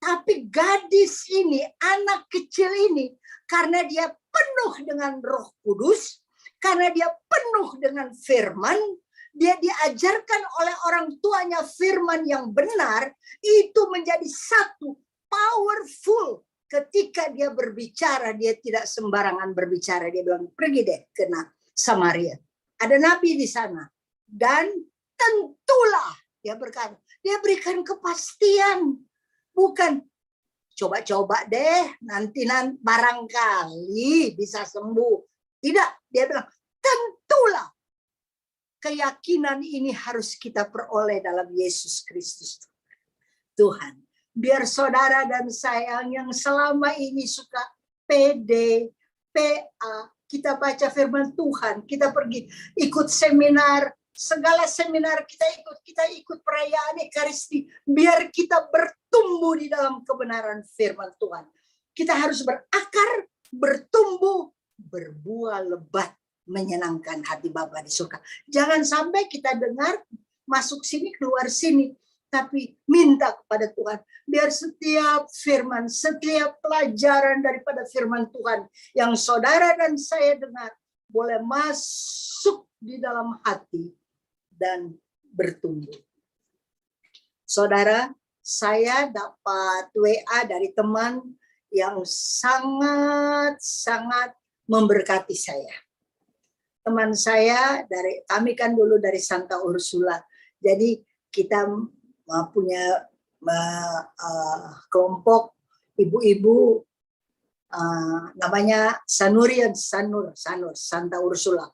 Tapi gadis ini, anak kecil ini, karena dia penuh dengan Roh Kudus, karena dia penuh dengan firman, dia diajarkan oleh orang tuanya firman yang benar, itu menjadi satu powerful. Ketika dia berbicara, dia tidak sembarangan berbicara. Dia bilang, pergi deh ke Samaria. Ada nabi di sana. Dan tentulah, dia berkata, dia berikan kepastian. Bukan, coba-coba deh, nanti barangkali bisa sembuh. Tidak, dia bilang, tentulah. Keyakinan ini harus kita peroleh dalam Yesus Kristus. Tuhan. Biar saudara dan saya yang selama ini suka PD, PA, kita baca firman Tuhan, kita pergi ikut seminar, segala seminar kita ikut perayaan Ekaristi, biar kita bertumbuh di dalam kebenaran firman Tuhan. Kita harus berakar, bertumbuh, berbuah lebat, menyenangkan hati Bapa di surga. Jangan sampai kita dengar, masuk sini, keluar sini, tapi minta kepada Tuhan, biar setiap firman, setiap pelajaran daripada firman Tuhan yang saudara dan saya dengar boleh masuk di dalam hati dan bertumbuh. Saudara, saya dapat WA dari teman yang sangat-sangat memberkati saya. Teman saya kami kan dulu dari Santa Ursula, jadi kita punya kelompok ibu-ibu namanya Sanur Santa Ursula.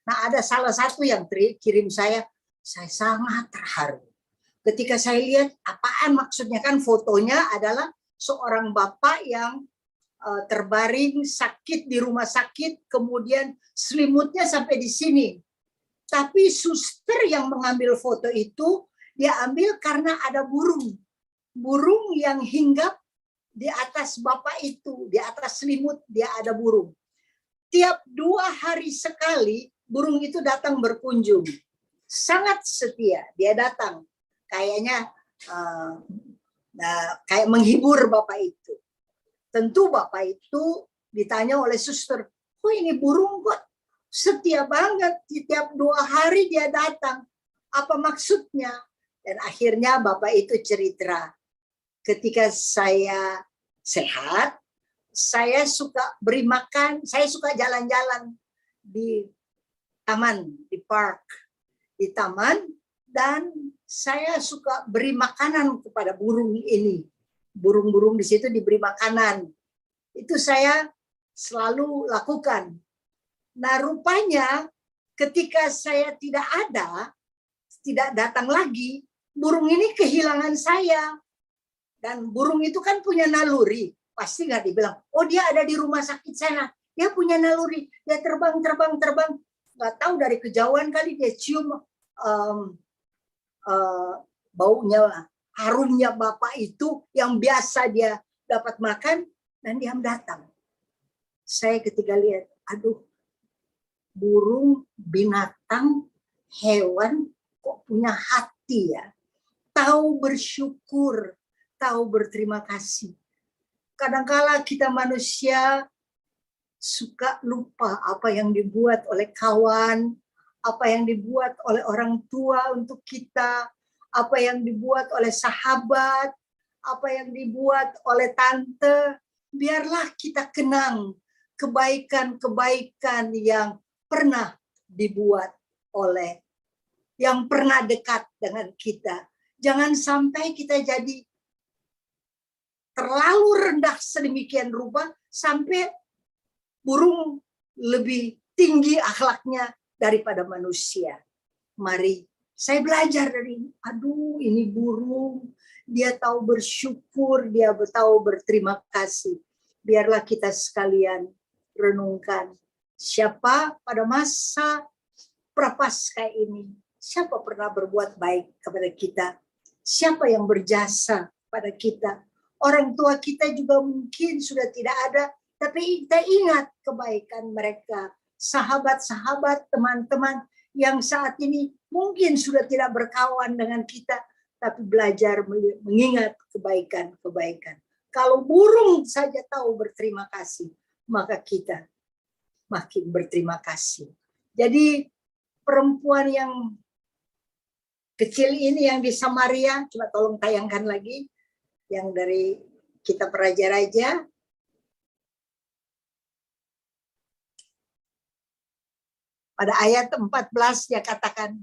Nah, ada salah satu yang kirim saya sangat terharu. Ketika saya lihat apaan maksudnya, kan fotonya adalah seorang bapak yang terbaring sakit di rumah sakit, kemudian selimutnya sampai di sini. Tapi suster yang mengambil foto itu, dia ambil karena ada burung yang hinggap di atas bapak itu, di atas selimut dia ada burung. Tiap 2 hari sekali burung itu datang berkunjung. Sangat setia, dia datang. Kayaknya kayak menghibur bapak itu. Tentu bapak itu ditanya oleh suster, kok ini burung kok setia banget, tiap 2 hari dia datang. Apa maksudnya? Dan akhirnya bapak itu cerita, ketika saya sehat, saya suka beri makan, saya suka jalan-jalan di taman, di park, di taman, dan saya suka beri makanan kepada burung ini. Burung-burung di situ diberi makanan. Itu saya selalu lakukan. Nah, rupanya ketika saya tidak datang lagi, burung ini kehilangan saya. Dan burung itu kan punya naluri. Pasti nggak dibilang, oh dia ada di rumah sakit sana. Dia punya naluri. Dia terbang. Nggak tahu dari kejauhan kali dia cium baunya, harumnya bapak itu yang biasa dia dapat makan, dan dia datang. Saya ketika lihat, aduh, burung, binatang, hewan kok punya hati ya. Tahu bersyukur, tahu berterima kasih. Kadangkala kita manusia suka lupa apa yang dibuat oleh kawan, apa yang dibuat oleh orang tua untuk kita, apa yang dibuat oleh sahabat, apa yang dibuat oleh tante. Biarlah kita kenang kebaikan-kebaikan yang pernah dibuat oleh, yang pernah dekat dengan kita. Jangan sampai kita jadi terlalu rendah sedemikian rupa sampai burung lebih tinggi akhlaknya daripada manusia. Mari, saya belajar dari, aduh ini burung, dia tahu bersyukur, dia tahu berterima kasih. Biarlah kita sekalian renungkan, siapa pada masa prapaskah ini, siapa pernah berbuat baik kepada kita, siapa yang berjasa pada kita. Orang tua kita juga mungkin sudah tidak ada, tapi kita ingat kebaikan mereka. Sahabat-sahabat, teman-teman yang saat ini mungkin sudah tidak berkawan dengan kita, tapi belajar mengingat kebaikan-kebaikan. Kalau burung saja tahu berterima kasih, maka kita makin berterima kasih. Jadi perempuan yang kecil ini yang di Samaria, coba tolong tayangkan lagi yang dari kitab Raja-Raja. Pada ayat 14 dia katakan,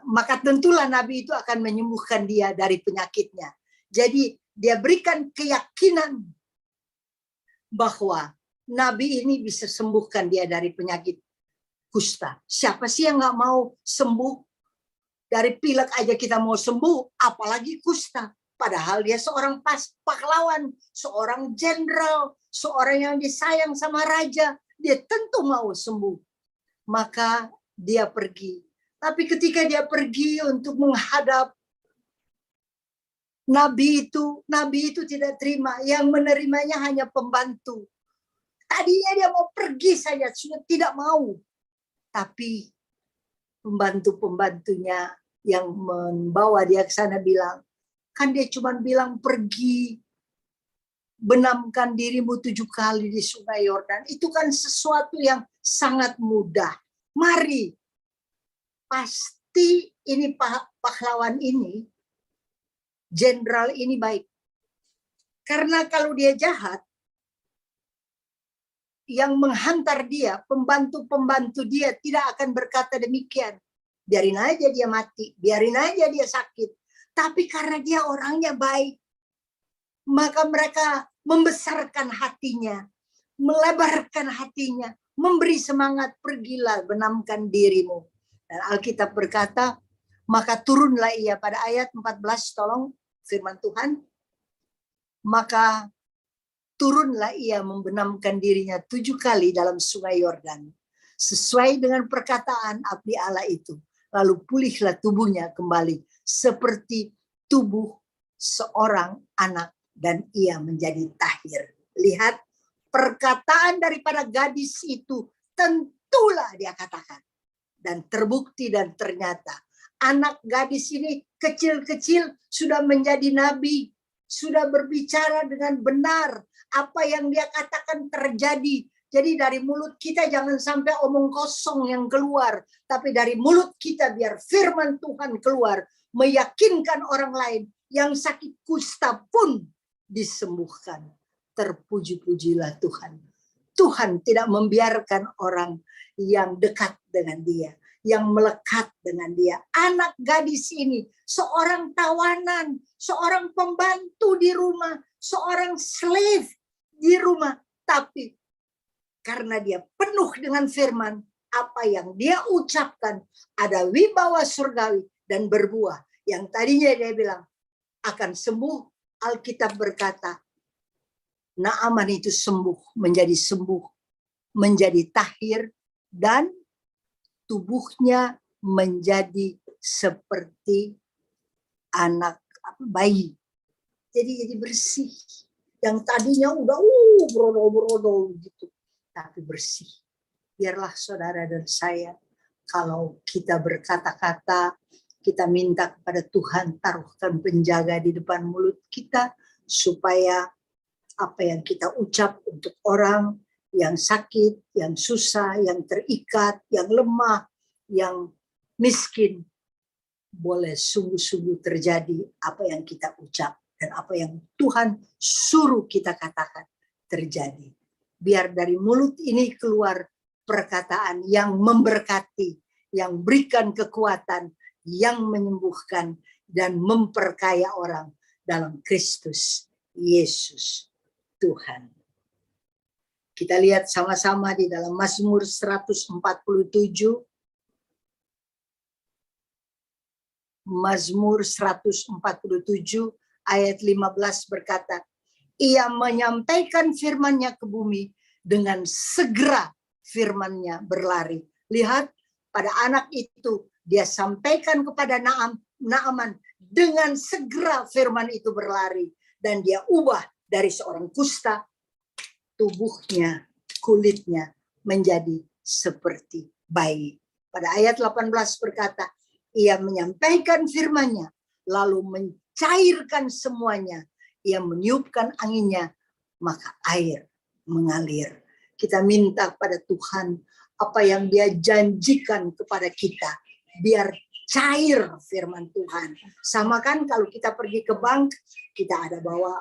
maka tentulah Nabi itu akan menyembuhkan dia dari penyakitnya. Jadi dia berikan keyakinan bahwa Nabi ini bisa sembuhkan dia dari penyakit kusta. Siapa sih yang nggak mau sembuh? Dari pilek aja kita mau sembuh, apalagi kusta. Padahal dia seorang pahlawan, seorang jenderal, seorang yang disayang sama raja. Dia tentu mau sembuh. Maka dia pergi. Tapi ketika dia pergi untuk menghadap Nabi itu tidak terima. Yang menerimanya hanya pembantu. Tadinya dia mau pergi saja, sudah tidak mau. Tapi pembantu-pembantunya yang membawa dia ke sana bilang, kan dia cuma bilang pergi, benamkan dirimu 7 kali di Sungai Yordan. Itu kan sesuatu yang sangat mudah. Mari, pasti ini pahlawan ini, jenderal ini baik. Karena kalau dia jahat, yang menghantar dia, pembantu-pembantu dia tidak akan berkata demikian. Biarin aja dia mati, biarin aja dia sakit. Tapi karena dia orangnya baik, maka mereka membesarkan hatinya, melebarkan hatinya, memberi semangat, pergilah benamkan dirimu. Dan Alkitab berkata, maka turunlah ia pada ayat 14, tolong firman Tuhan. Maka turunlah ia membenamkan dirinya 7 kali dalam Sungai Yordan. Sesuai dengan perkataan abdi Allah itu. Lalu pulihlah tubuhnya kembali seperti tubuh seorang anak dan ia menjadi tahir. Lihat, perkataan daripada gadis itu tentulah dia katakan. Dan terbukti dan ternyata anak gadis ini kecil-kecil sudah menjadi nabi. Sudah berbicara dengan benar. Apa yang dia katakan terjadi. Jadi dari mulut kita jangan sampai omong kosong yang keluar. Tapi dari mulut kita biar firman Tuhan keluar. Meyakinkan orang lain. Yang sakit kusta pun disembuhkan. Terpuji-pujilah Tuhan. Tuhan tidak membiarkan orang yang dekat dengan dia. Yang melekat dengan dia. Anak gadis ini seorang tawanan. Seorang pembantu di rumah. Seorang slave di rumah. Tapi karena dia penuh dengan firman, apa yang dia ucapkan ada wibawa surgawi dan berbuah. Yang tadinya dia bilang akan sembuh, Alkitab berkata, Naaman itu sembuh, menjadi tahir, dan tubuhnya menjadi seperti anak bayi. Jadi bersih. Yang tadinya udah brodol-brodol gitu. Tapi bersih. Biarlah saudara dan saya, kalau kita berkata-kata, kita minta kepada Tuhan taruhkan penjaga di depan mulut kita, supaya apa yang kita ucap untuk orang yang sakit, yang susah, yang terikat, yang lemah, yang miskin, boleh sungguh-sungguh terjadi apa yang kita ucap dan apa yang Tuhan suruh kita katakan terjadi. Biar dari mulut ini keluar perkataan yang memberkati, yang berikan kekuatan, yang menyembuhkan dan memperkaya orang dalam Kristus Yesus Tuhan. Kita lihat sama-sama di dalam Mazmur 147. Mazmur 147 ayat 15 berkata, Ia menyampaikan firman-Nya ke bumi, dengan segera firman-Nya berlari. Lihat, pada anak itu dia sampaikan kepada Naaman, dengan segera firman itu berlari. Dan dia ubah dari seorang kusta, tubuhnya, kulitnya menjadi seperti bayi. Pada ayat 18 berkata, Ia menyampaikan firman-Nya, lalu mencairkan semuanya. Ia meniupkan anginnya, maka air mengalir. Kita minta pada Tuhan apa yang Dia janjikan kepada kita biar cair firman Tuhan. Sama kan kalau kita pergi ke bank, kita ada bawa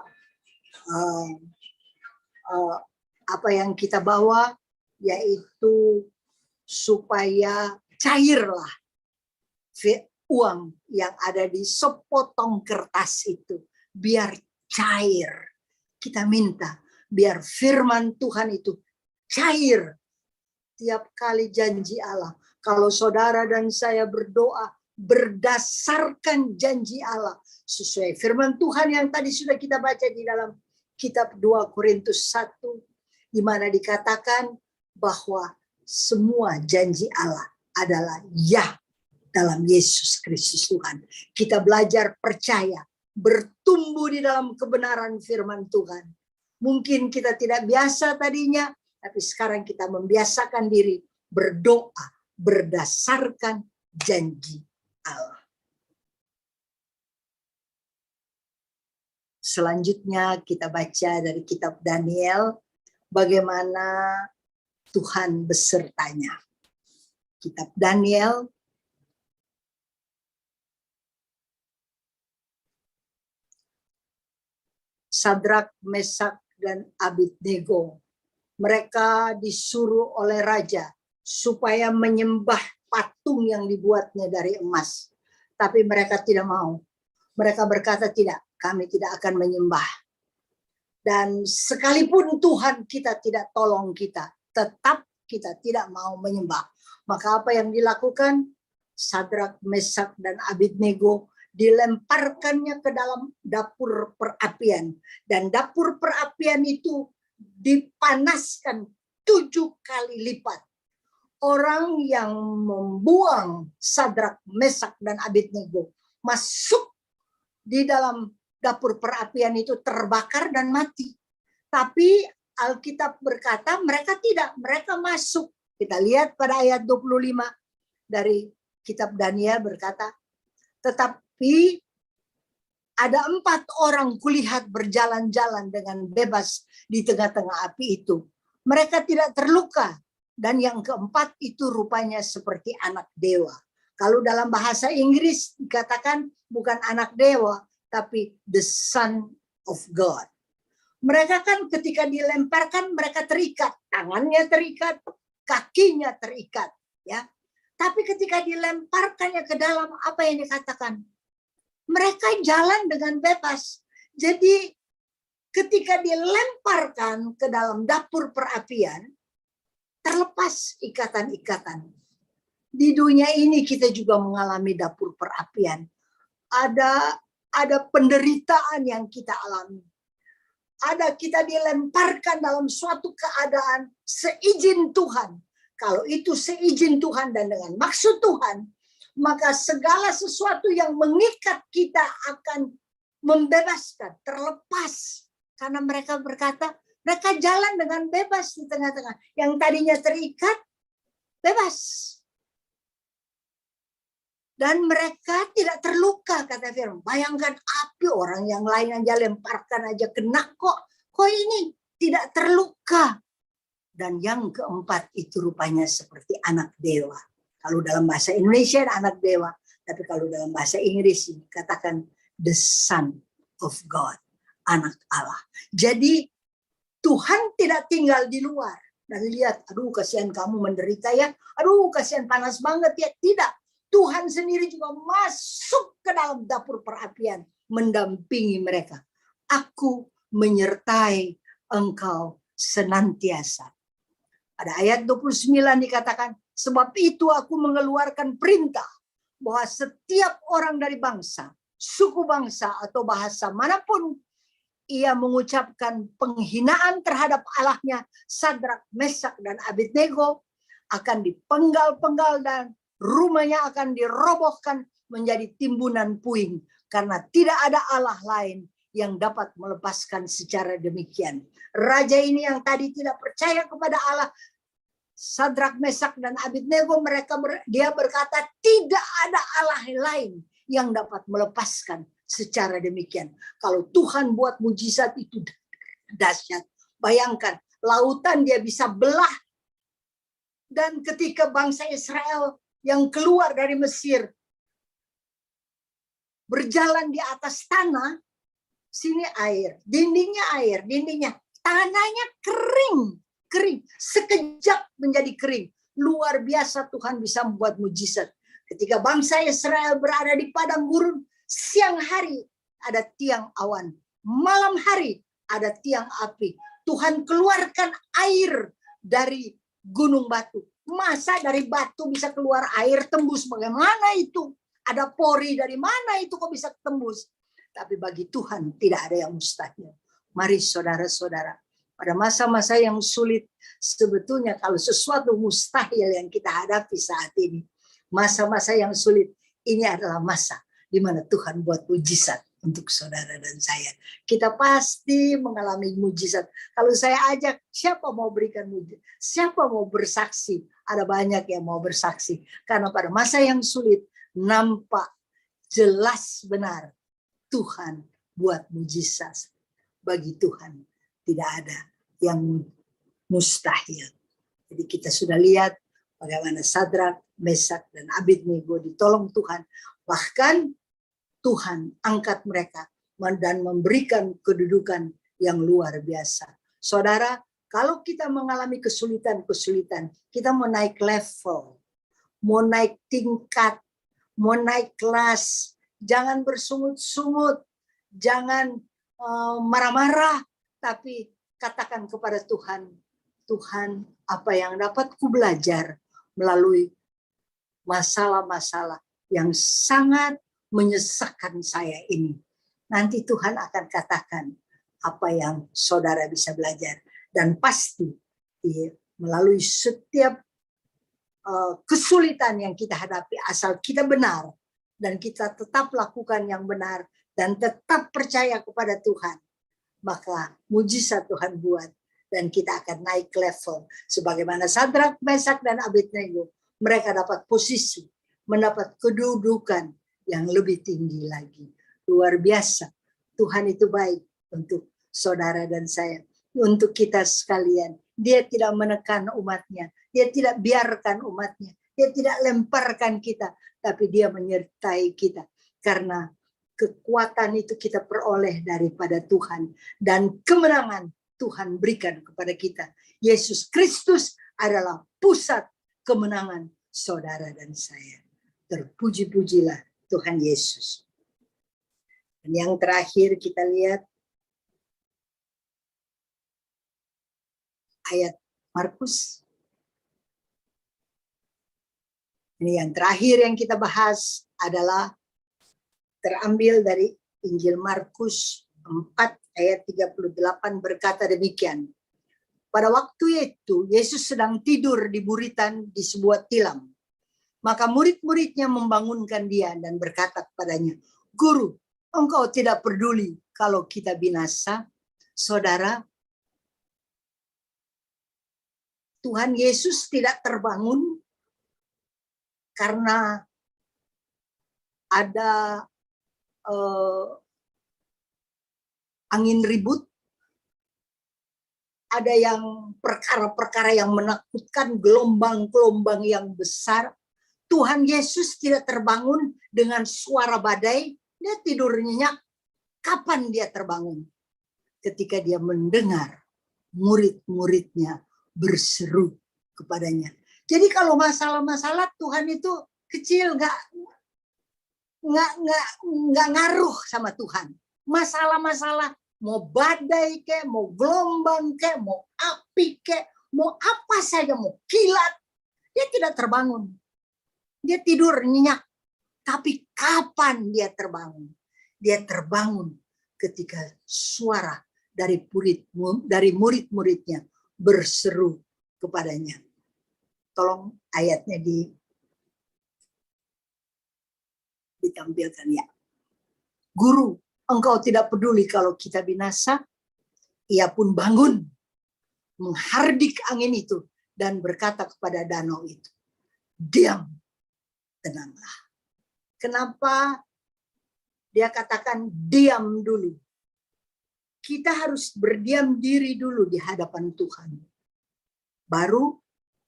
apa yang kita bawa, yaitu supaya cairlah uang yang ada di sepotong kertas itu, biar cair. Kita minta biar firman Tuhan itu cair. Tiap kali janji Allah, kalau saudara dan saya berdoa berdasarkan janji Allah, sesuai firman Tuhan yang tadi sudah kita baca di dalam kitab 2 Korintus 1, di mana dikatakan bahwa semua janji Allah adalah ya dalam Yesus Kristus Tuhan. Kita belajar percaya, bertumbuh di dalam kebenaran firman Tuhan. Mungkin kita tidak biasa tadinya, tapi sekarang kita membiasakan diri berdoa berdasarkan janji Allah. Selanjutnya kita baca dari kitab Daniel, bagaimana Tuhan besertanya. Kitab Daniel Sadrak, Mesak, dan Abednego. Mereka disuruh oleh raja supaya menyembah patung yang dibuatnya dari emas. Tapi mereka tidak mau. Mereka berkata, tidak, kami tidak akan menyembah. Dan sekalipun Tuhan kita tidak tolong kita, tetap kita tidak mau menyembah. Maka apa yang dilakukan? Sadrak, Mesak, dan Abednego dilemparkannya ke dalam dapur perapian. Dan dapur perapian itu dipanaskan 7 kali lipat. Orang yang membuang Sadrak, Mesak, dan Abednego masuk di dalam dapur perapian itu terbakar dan mati. Tapi Alkitab berkata mereka tidak, mereka masuk. Kita lihat pada ayat 25 dari kitab Daniel berkata, tetapi ada 4 orang kulihat berjalan-jalan dengan bebas di tengah-tengah api itu. Mereka tidak terluka. Dan yang keempat itu rupanya seperti anak dewa. Kalau dalam bahasa Inggris dikatakan bukan anak dewa, tapi the Son of God. Mereka kan ketika dilemparkan mereka terikat. Tangannya terikat, kakinya terikat. Ya. Tapi ketika dilemparkannya ke dalam, apa yang dikatakan? Mereka jalan dengan bebas. Jadi ketika dilemparkan ke dalam dapur perapian, terlepas ikatan-ikatan. Di dunia ini kita juga mengalami dapur perapian. Ada penderitaan yang kita alami. Ada kita dilemparkan dalam suatu keadaan seizin Tuhan. Kalau itu seizin Tuhan dan dengan maksud Tuhan, maka segala sesuatu yang mengikat kita akan membebaskan, terlepas. Karena mereka berkata, mereka jalan dengan bebas di tengah-tengah. Yang tadinya terikat, bebas. Dan mereka tidak terluka, kata firman. Bayangkan api, orang yang lain aja lemparkan aja kena kok. Kok ini tidak terluka. Dan yang keempat itu rupanya seperti anak dewa. Kalau dalam bahasa Indonesia anak dewa. Tapi kalau dalam bahasa Inggris dikatakan the Son of God. Anak Allah. Jadi Tuhan tidak tinggal di luar. Dan lihat, aduh kasihan kamu menderita ya. Aduh kasihan panas banget ya. Tidak. Tuhan sendiri juga masuk ke dalam dapur perapian. Mendampingi mereka. Aku menyertai engkau senantiasa. Pada ayat 29 dikatakan, sebab itu aku mengeluarkan perintah bahwa setiap orang dari bangsa, suku bangsa atau bahasa manapun ia mengucapkan penghinaan terhadap Allahnya, Sadrak, Mesak, dan Abednego akan dipenggal-penggal dan rumahnya akan dirobohkan menjadi timbunan puing. Karena tidak ada Allah lain yang dapat melepaskan secara demikian. Raja ini yang tadi tidak percaya kepada Allah, Sadrak, Mesak, dan Abednego, dia berkata tidak ada Allah lain yang dapat melepaskan secara demikian. Kalau Tuhan buat mujizat itu dahsyat. Bayangkan, lautan dia bisa belah. Dan ketika bangsa Israel yang keluar dari Mesir berjalan di atas tanah, sini air, dindingnya, tanahnya kering, sekejap menjadi kering. Luar biasa Tuhan bisa membuat mujizat. Ketika bangsa Israel berada di padang gurun, siang hari ada tiang awan, malam hari ada tiang api. Tuhan keluarkan air dari gunung batu. Masa dari batu bisa keluar air tembus? Bagaimana itu? Ada pori dari mana itu kok bisa tembus? Tapi bagi Tuhan tidak ada yang mustahil. Mari saudara-saudara, pada masa-masa yang sulit, sebetulnya kalau sesuatu mustahil yang kita hadapi saat ini, masa-masa yang sulit, ini adalah masa di mana Tuhan buat mujizat untuk saudara dan saya. Kita pasti mengalami mujizat. Kalau saya ajak, siapa mau berikan mujizat? Siapa mau bersaksi? Ada banyak yang mau bersaksi. Karena pada masa yang sulit, nampak jelas benar Tuhan buat mujizat. Bagi Tuhan tidak ada yang mustahil. Jadi kita sudah lihat bagaimana Sadrak, Mesak, dan Abednego ditolong Tuhan. Bahkan Tuhan angkat mereka dan memberikan kedudukan yang luar biasa. Saudara, kalau kita mengalami kesulitan-kesulitan, kita mau naik level, mau naik tingkat, mau naik kelas, jangan bersungut-sungut, jangan marah-marah, tapi katakan kepada Tuhan, Tuhan, apa yang dapat ku belajar melalui masalah-masalah yang sangat menyesakkan saya ini. Nanti Tuhan akan katakan apa yang saudara bisa belajar. Dan pasti melalui setiap kesulitan yang kita hadapi, asal kita benar dan kita tetap lakukan yang benar dan tetap percaya kepada Tuhan, maka mujizat Tuhan buat dan kita akan naik level. Sebagaimana Sadrak, Mesak, dan Abednego, mereka dapat posisi, mendapat kedudukan yang lebih tinggi lagi. Luar biasa. Tuhan itu baik untuk saudara dan saya, untuk kita sekalian. Dia tidak menekan umatnya, dia tidak biarkan umatnya, dia tidak lemparkan kita, tapi dia menyertai kita. Karena kekuatan itu kita peroleh daripada Tuhan, dan kemenangan Tuhan berikan kepada kita. Yesus Kristus adalah pusat kemenangan saudara dan saya. Terpuji-pujilah Tuhan Yesus. Dan yang terakhir kita lihat ayat Markus. Ini yang terakhir yang kita bahas adalah terambil dari Injil Markus 4 ayat 38 berkata demikian. Pada waktu itu Yesus sedang tidur di buritan di sebuah tilam. Maka murid-muridnya membangunkan dia dan berkata kepadanya, Guru, engkau tidak peduli kalau kita binasa? Saudara, Tuhan Yesus tidak terbangun karena ada angin ribut, ada yang perkara-perkara yang menakutkan, gelombang-gelombang yang besar. Tuhan Yesus tidak terbangun dengan suara badai, dia tidur nyenyak. Kapan dia terbangun? Ketika dia mendengar murid-muridnya berseru kepadanya. Jadi kalau masalah-masalah Tuhan itu kecil, nggak ngaruh sama Tuhan. Masalah-masalah mau badai kek, mau gelombang kek, mau api kek, mau apa saja, mau kilat, dia tidak terbangun. Dia tidur nyenyak. Tapi kapan dia terbangun? Dia terbangun ketika suara dari murid-muridnya berseru kepadanya. Tolong ayatnya ditampilkan ya. Guru, engkau tidak peduli kalau kita binasa? Ia pun bangun, menghardik angin itu dan berkata kepada danau itu, diam, tenanglah. Kenapa dia katakan diam dulu? Kita harus berdiam diri dulu di hadapan Tuhan. Baru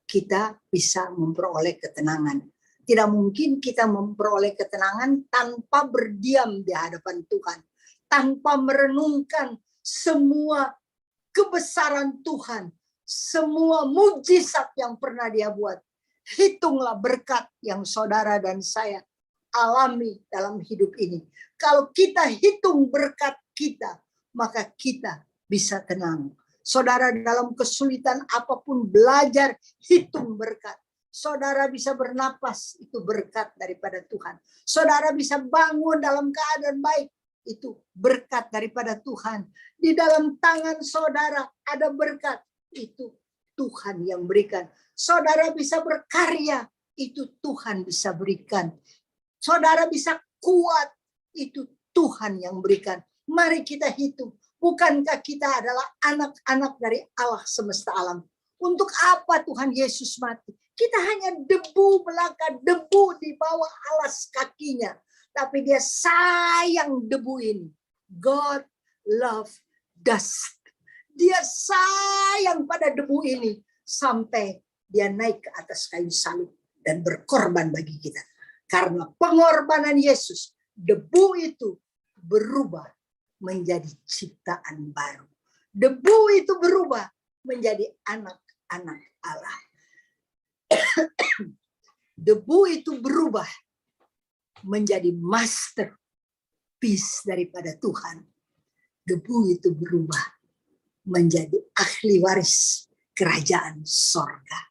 kita bisa memperoleh ketenangan. Tidak mungkin kita memperoleh ketenangan tanpa berdiam di hadapan Tuhan, tanpa merenungkan semua kebesaran Tuhan, semua mujizat yang pernah Dia buat. Hitunglah berkat yang saudara dan saya alami dalam hidup ini. Kalau kita hitung berkat kita, maka kita bisa tenang. Saudara dalam kesulitan apapun belajar hitung berkat. Saudara bisa bernapas, itu berkat daripada Tuhan. Saudara bisa bangun dalam keadaan baik, itu berkat daripada Tuhan. Di dalam tangan saudara ada berkat, itu Tuhan yang berikan. Saudara bisa berkarya, itu Tuhan bisa berikan. Saudara bisa kuat, itu Tuhan yang berikan. Mari kita hitung, bukankah kita adalah anak-anak dari Allah semesta alam? Untuk apa Tuhan Yesus mati? Kita hanya debu belaka, debu di bawah alas kakinya. Tapi Dia sayang debu ini. God love dust. Dia sayang pada debu ini. Sampai Dia naik ke atas kayu salib dan berkorban bagi kita. Karena pengorbanan Yesus, debu itu berubah menjadi ciptaan baru. Debu itu berubah menjadi anak-anak Allah. Debu itu berubah menjadi masterpiece daripada Tuhan. Debu itu berubah menjadi ahli waris kerajaan sorga.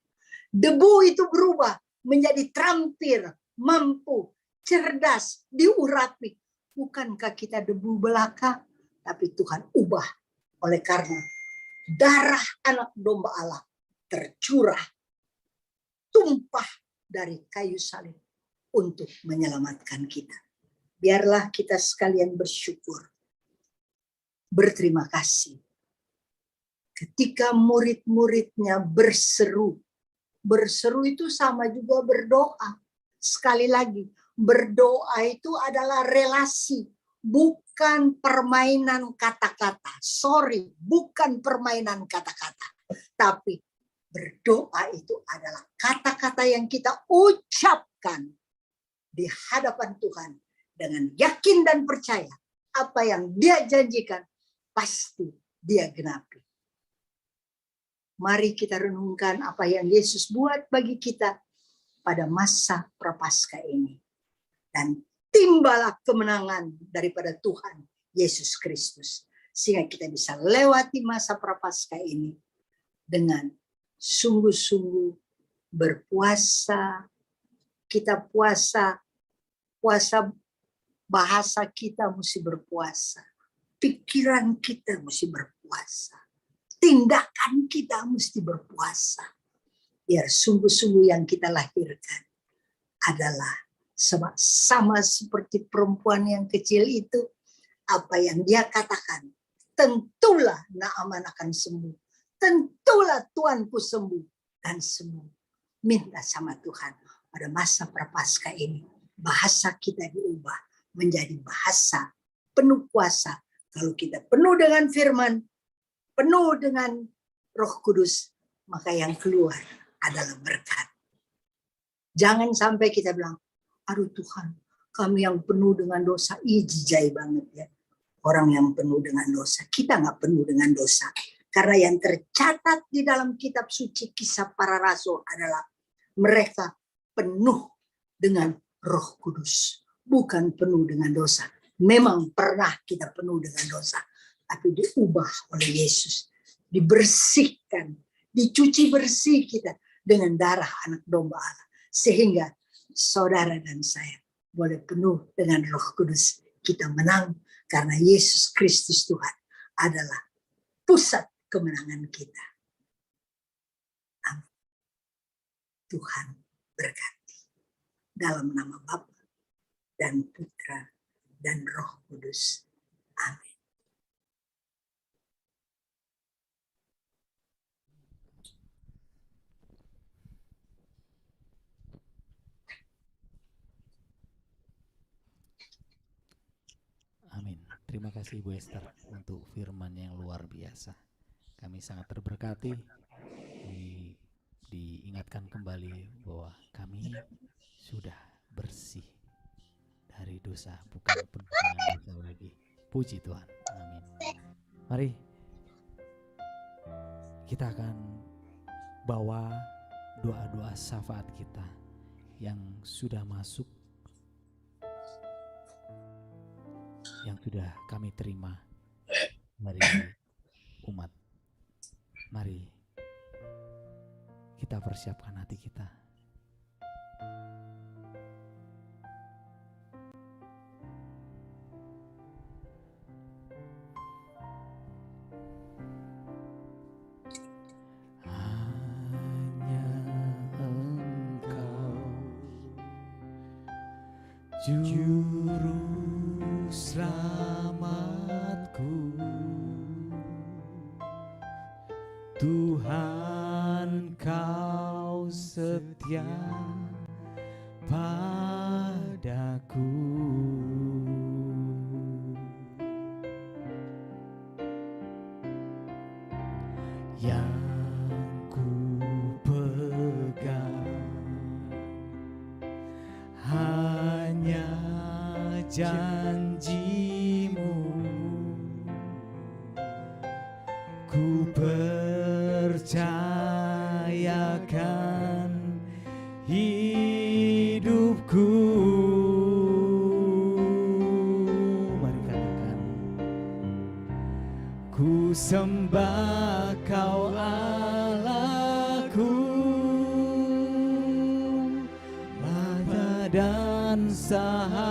Debu itu berubah menjadi terampil, mampu, cerdas, diurapi. Bukankah kita debu belaka? Tapi Tuhan ubah oleh karena darah anak domba Allah tercurah, tumpah dari kayu salib untuk menyelamatkan kita. Biarlah kita sekalian bersyukur, berterima kasih. Ketika murid-muridnya berseru, berseru itu sama juga berdoa. Sekali lagi, berdoa itu adalah relasi, bukan permainan kata-kata. Sorry, bukan permainan kata-kata. Tapi berdoa itu adalah kata-kata yang kita ucapkan di hadapan Tuhan dengan yakin dan percaya apa yang Dia janjikan pasti Dia genapi. Mari kita renungkan apa yang Yesus buat bagi kita pada masa Prapaskah ini. Dan timbalah kemenangan daripada Tuhan Yesus Kristus. Sehingga kita bisa lewati masa Prapaskah ini dengan sungguh-sungguh berpuasa. Kita puasa bahasa kita mesti berpuasa. Pikiran kita mesti berpuasa. Tindakan kita mesti berpuasa. Biar sungguh-sungguh yang kita lahirkan adalah sama seperti perempuan yang kecil itu. Apa yang dia katakan, tentulah Naaman akan sembuh. Tentulah tuanku sembuh dan sembuh. Minta sama Tuhan pada masa Prapaskah ini. Bahasa kita diubah menjadi bahasa penuh kuasa. Kalau kita penuh dengan firman, penuh dengan Roh Kudus, maka yang keluar adalah berkat. Jangan sampai kita bilang, aduh Tuhan, kami yang penuh dengan dosa, jijai banget ya. Orang yang penuh dengan dosa, kita nggak penuh dengan dosa. Karena yang tercatat di dalam kitab suci Kisah Para Rasul adalah mereka penuh dengan Roh Kudus. Bukan penuh dengan dosa. Memang pernah kita penuh dengan dosa. Tapi diubah oleh Yesus. Dibersihkan. Dicuci bersih kita dengan darah anak domba Allah. Sehingga saudara dan saya boleh penuh dengan Roh Kudus. Kita menang karena Yesus Kristus Tuhan adalah pusat kemenangan kita. Amin. Tuhan berkati. Dalam nama Bapa dan Putra dan Roh Kudus. Amin. Amin. Terima kasih Ibu Esther untuk firman yang luar biasa. Kami sangat terberkati di diingatkan kembali bahwa kami sudah bersih dari dosa, bukan penuh dengan dosa lagi. Puji Tuhan. Amin. Mari kita akan bawa doa-doa syafaat kita yang sudah masuk, yang sudah kami terima dari umat. Mari kita persiapkan hati kita. Hanya Engkau Juru selamatku, Tuhan Kau setia padaku. Yang ku pegang hanya janji-Mu, ku percayakan hidupku. Mari katakan, ku sembah Kau Allahku, Bapa dan sahabatku,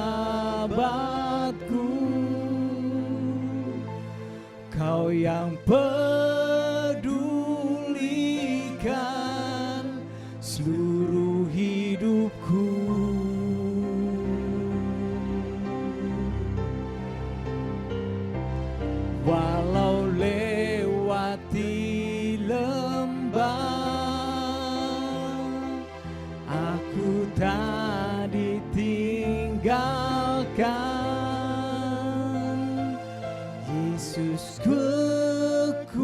Kau yang pedulikan seluruh hidupku. Walau lewati lembah, aku tak ditinggalkan. Yesus kekuatan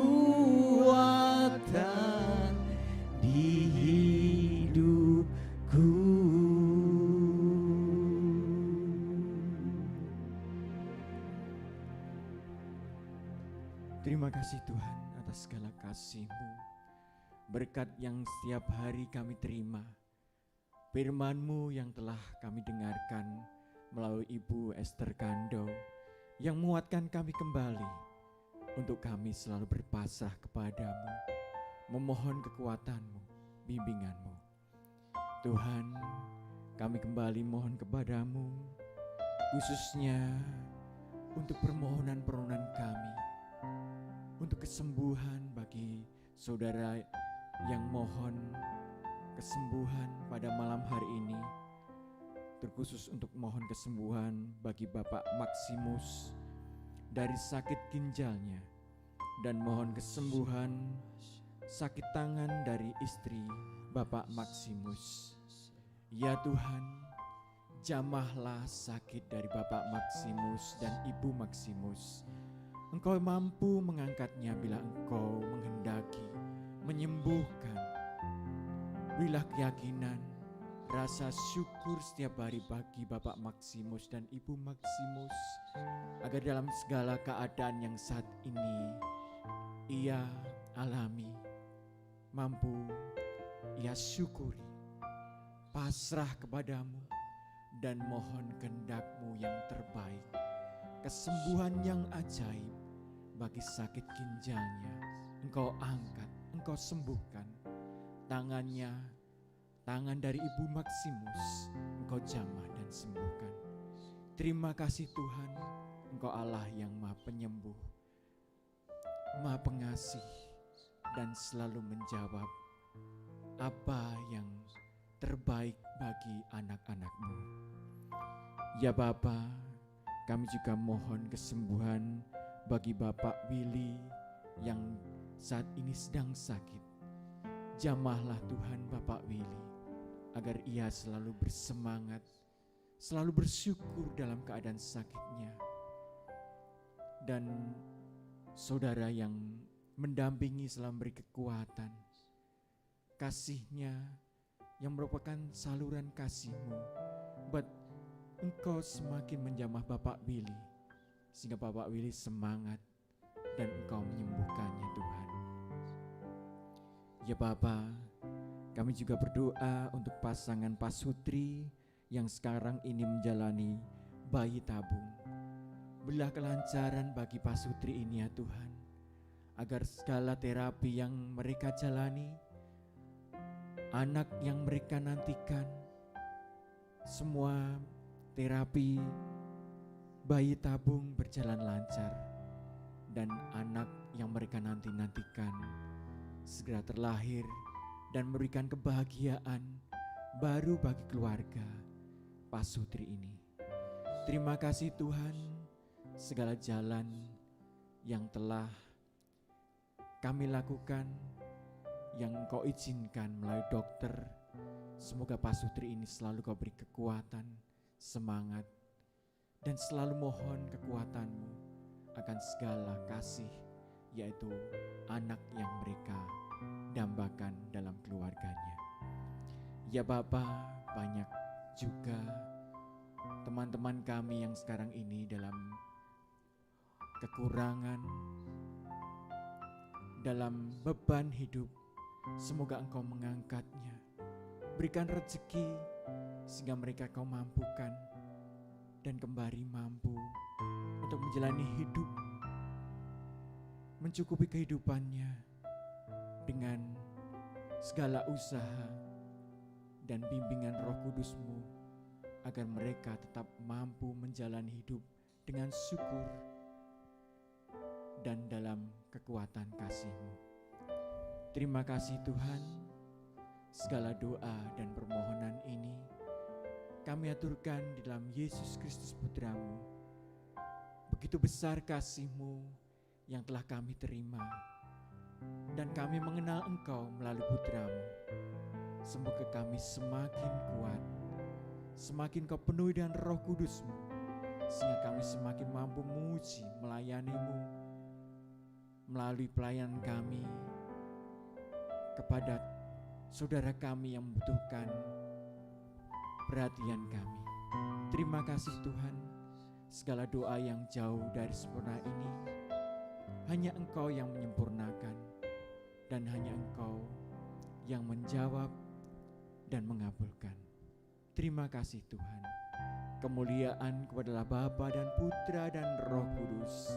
di hidupku. Terima kasih Tuhan atas segala kasih-Mu, berkat yang setiap hari kami terima, firman-Mu yang telah kami dengarkan melalui Ibu Esther Kando, yang menguatkan kami kembali untuk kami selalu berpasrah kepadamu, memohon kekuatan-Mu, bimbingan-Mu. Tuhan, kami kembali mohon kepadamu, khususnya untuk permohonan-permohonan kami, untuk kesembuhan bagi saudara yang mohon kesembuhan pada malam hari ini, terkhusus untuk mohon kesembuhan bagi Bapak Maksimus dari sakit ginjalnya, dan mohon kesembuhan sakit tangan dari istri Bapak Maksimus. Ya Tuhan, jamahlah sakit dari Bapak Maksimus dan Ibu Maksimus. Engkau mampu mengangkatnya bila Engkau menghendaki menyembuhkan. Berilah keyakinan, rasa syukur setiap hari bagi Bapak Maksimus dan Ibu Maksimus, agar dalam segala keadaan yang saat ini ia alami, mampu ia syukuri, pasrah kepadamu, dan mohon kehendak-Mu yang terbaik, kesembuhan yang ajaib bagi sakit ginjalnya. Engkau angkat, Engkau sembuhkan tangannya, tangan dari Ibu Maksimus, Engkau jamah dan sembuhkan. Terima kasih Tuhan, Engkau Allah yang Maha Penyembuh, Maha Pengasih, dan selalu menjawab apa yang terbaik bagi anak-anak-Mu. Ya Bapa, kami juga mohon kesembuhan bagi Bapak Willy yang saat ini sedang sakit. Jamahlah Tuhan Bapak Willy, agar ia selalu bersemangat, selalu bersyukur dalam keadaan sakitnya. Dan saudara yang mendampingi selalu memberi kekuatan, kasih-Nya yang merupakan saluran kasih-Mu, buat Engkau semakin menjamah Bapak Willy, sehingga Bapak Willy semangat dan Engkau menyembuhkannya Tuhan. Ya Bapa, kami juga berdoa untuk pasangan Pasutri yang sekarang ini menjalani bayi tabung. Berilah kelancaran bagi Pasutri ini ya Tuhan, agar segala terapi yang mereka jalani, anak yang mereka nantikan, semua terapi bayi tabung berjalan lancar, dan anak yang mereka nantikan segera terlahir dan memberikan kebahagiaan baru bagi keluarga Pasutri ini. Terima kasih Tuhan, segala jalan yang telah kami lakukan, yang Engkau izinkan melalui dokter, semoga Pasutri ini selalu Kau beri kekuatan, semangat, dan selalu mohon kekuatan-Mu akan segala kasih, yaitu anak yang mereka dambakan dalam keluarganya. Ya Bapa, banyak juga teman-teman kami yang sekarang ini dalam kekurangan, dalam beban hidup. Semoga Engkau mengangkatnya, berikan rezeki sehingga mereka Kau mampukan dan kembali mampu untuk menjalani hidup, mencukupi kehidupannya dengan segala usaha dan bimbingan Roh Kudus-Mu, agar mereka tetap mampu menjalani hidup dengan syukur dan dalam kekuatan kasih-Mu. Terima kasih Tuhan, segala doa dan permohonan ini kami aturkan di dalam Yesus Kristus Putra-Mu. Begitu besar kasih-Mu yang telah kami terima, dan kami mengenal Engkau melalui Putra-Mu. Semoga kami semakin kuat, semakin Kau penuhi dengan Roh Kudus-Mu, sehingga kami semakin mampu memuji, melayani-Mu melalui pelayanan kami kepada saudara kami yang membutuhkan perhatian kami. Terima kasih Tuhan, segala doa yang jauh dari sempurna ini hanya Engkau yang menyempurnakan, dan hanya Engkau yang menjawab dan mengabulkan. Terima kasih Tuhan. Kemuliaan kepada Bapa dan Putra dan Roh Kudus,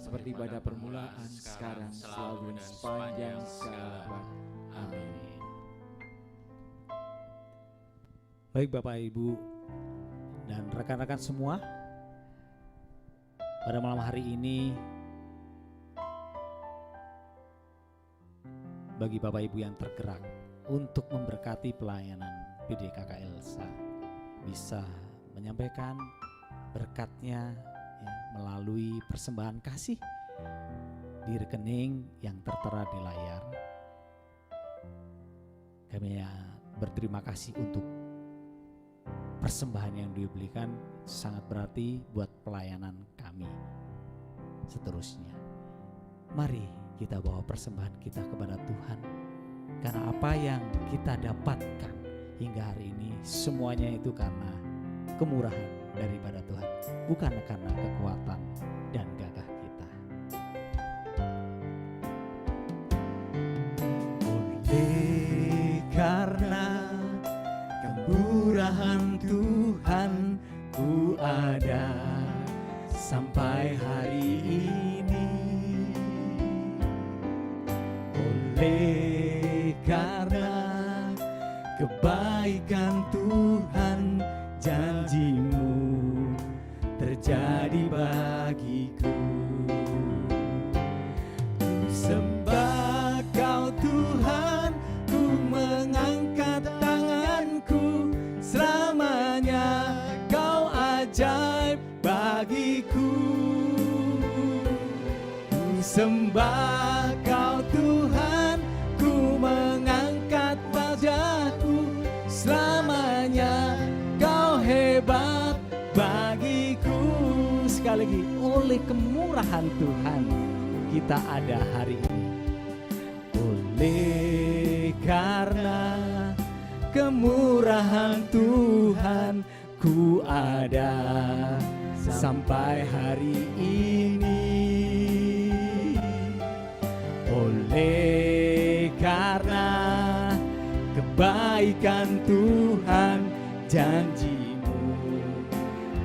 seperti pada permulaan, sekarang, selalu, dan sepanjang segala abad. Amin. Baik Bapak Ibu dan rekan-rekan semua, pada malam hari ini bagi Bapak Ibu yang tergerak untuk memberkati pelayanan PDKK Elsa, bisa menyampaikan berkatnya ya, melalui persembahan kasih di rekening yang tertera di layar. Kami ya berterima kasih untuk persembahan yang diberikan, sangat berarti buat pelayanan kami seterusnya. Mari kita bawa persembahan kita kepada Tuhan, karena apa yang kita dapatkan hingga hari ini semuanya itu karena kemurahan daripada Tuhan, bukan karena kekuatan dan gagah kita. Oleh karena kemurahan Tuhan, ku ada sampai hari ini. Oleh karena kebaikan Tuhan, janji-Mu terjadi bagiku. Ku sembah Kau Tuhan, ku mengangkat tanganku, selamanya Kau ajaib bagiku. Ku sembah Kau Tuhan, ku mengangkat wajahku, selamanya Kau hebat bagiku. Sekali lagi, oleh kemurahan Tuhan kita ada hari ini. Oleh karena kemurahan Tuhan ku ada sampai hari ini. Oleh karena kebaikan Tuhan, janji-Mu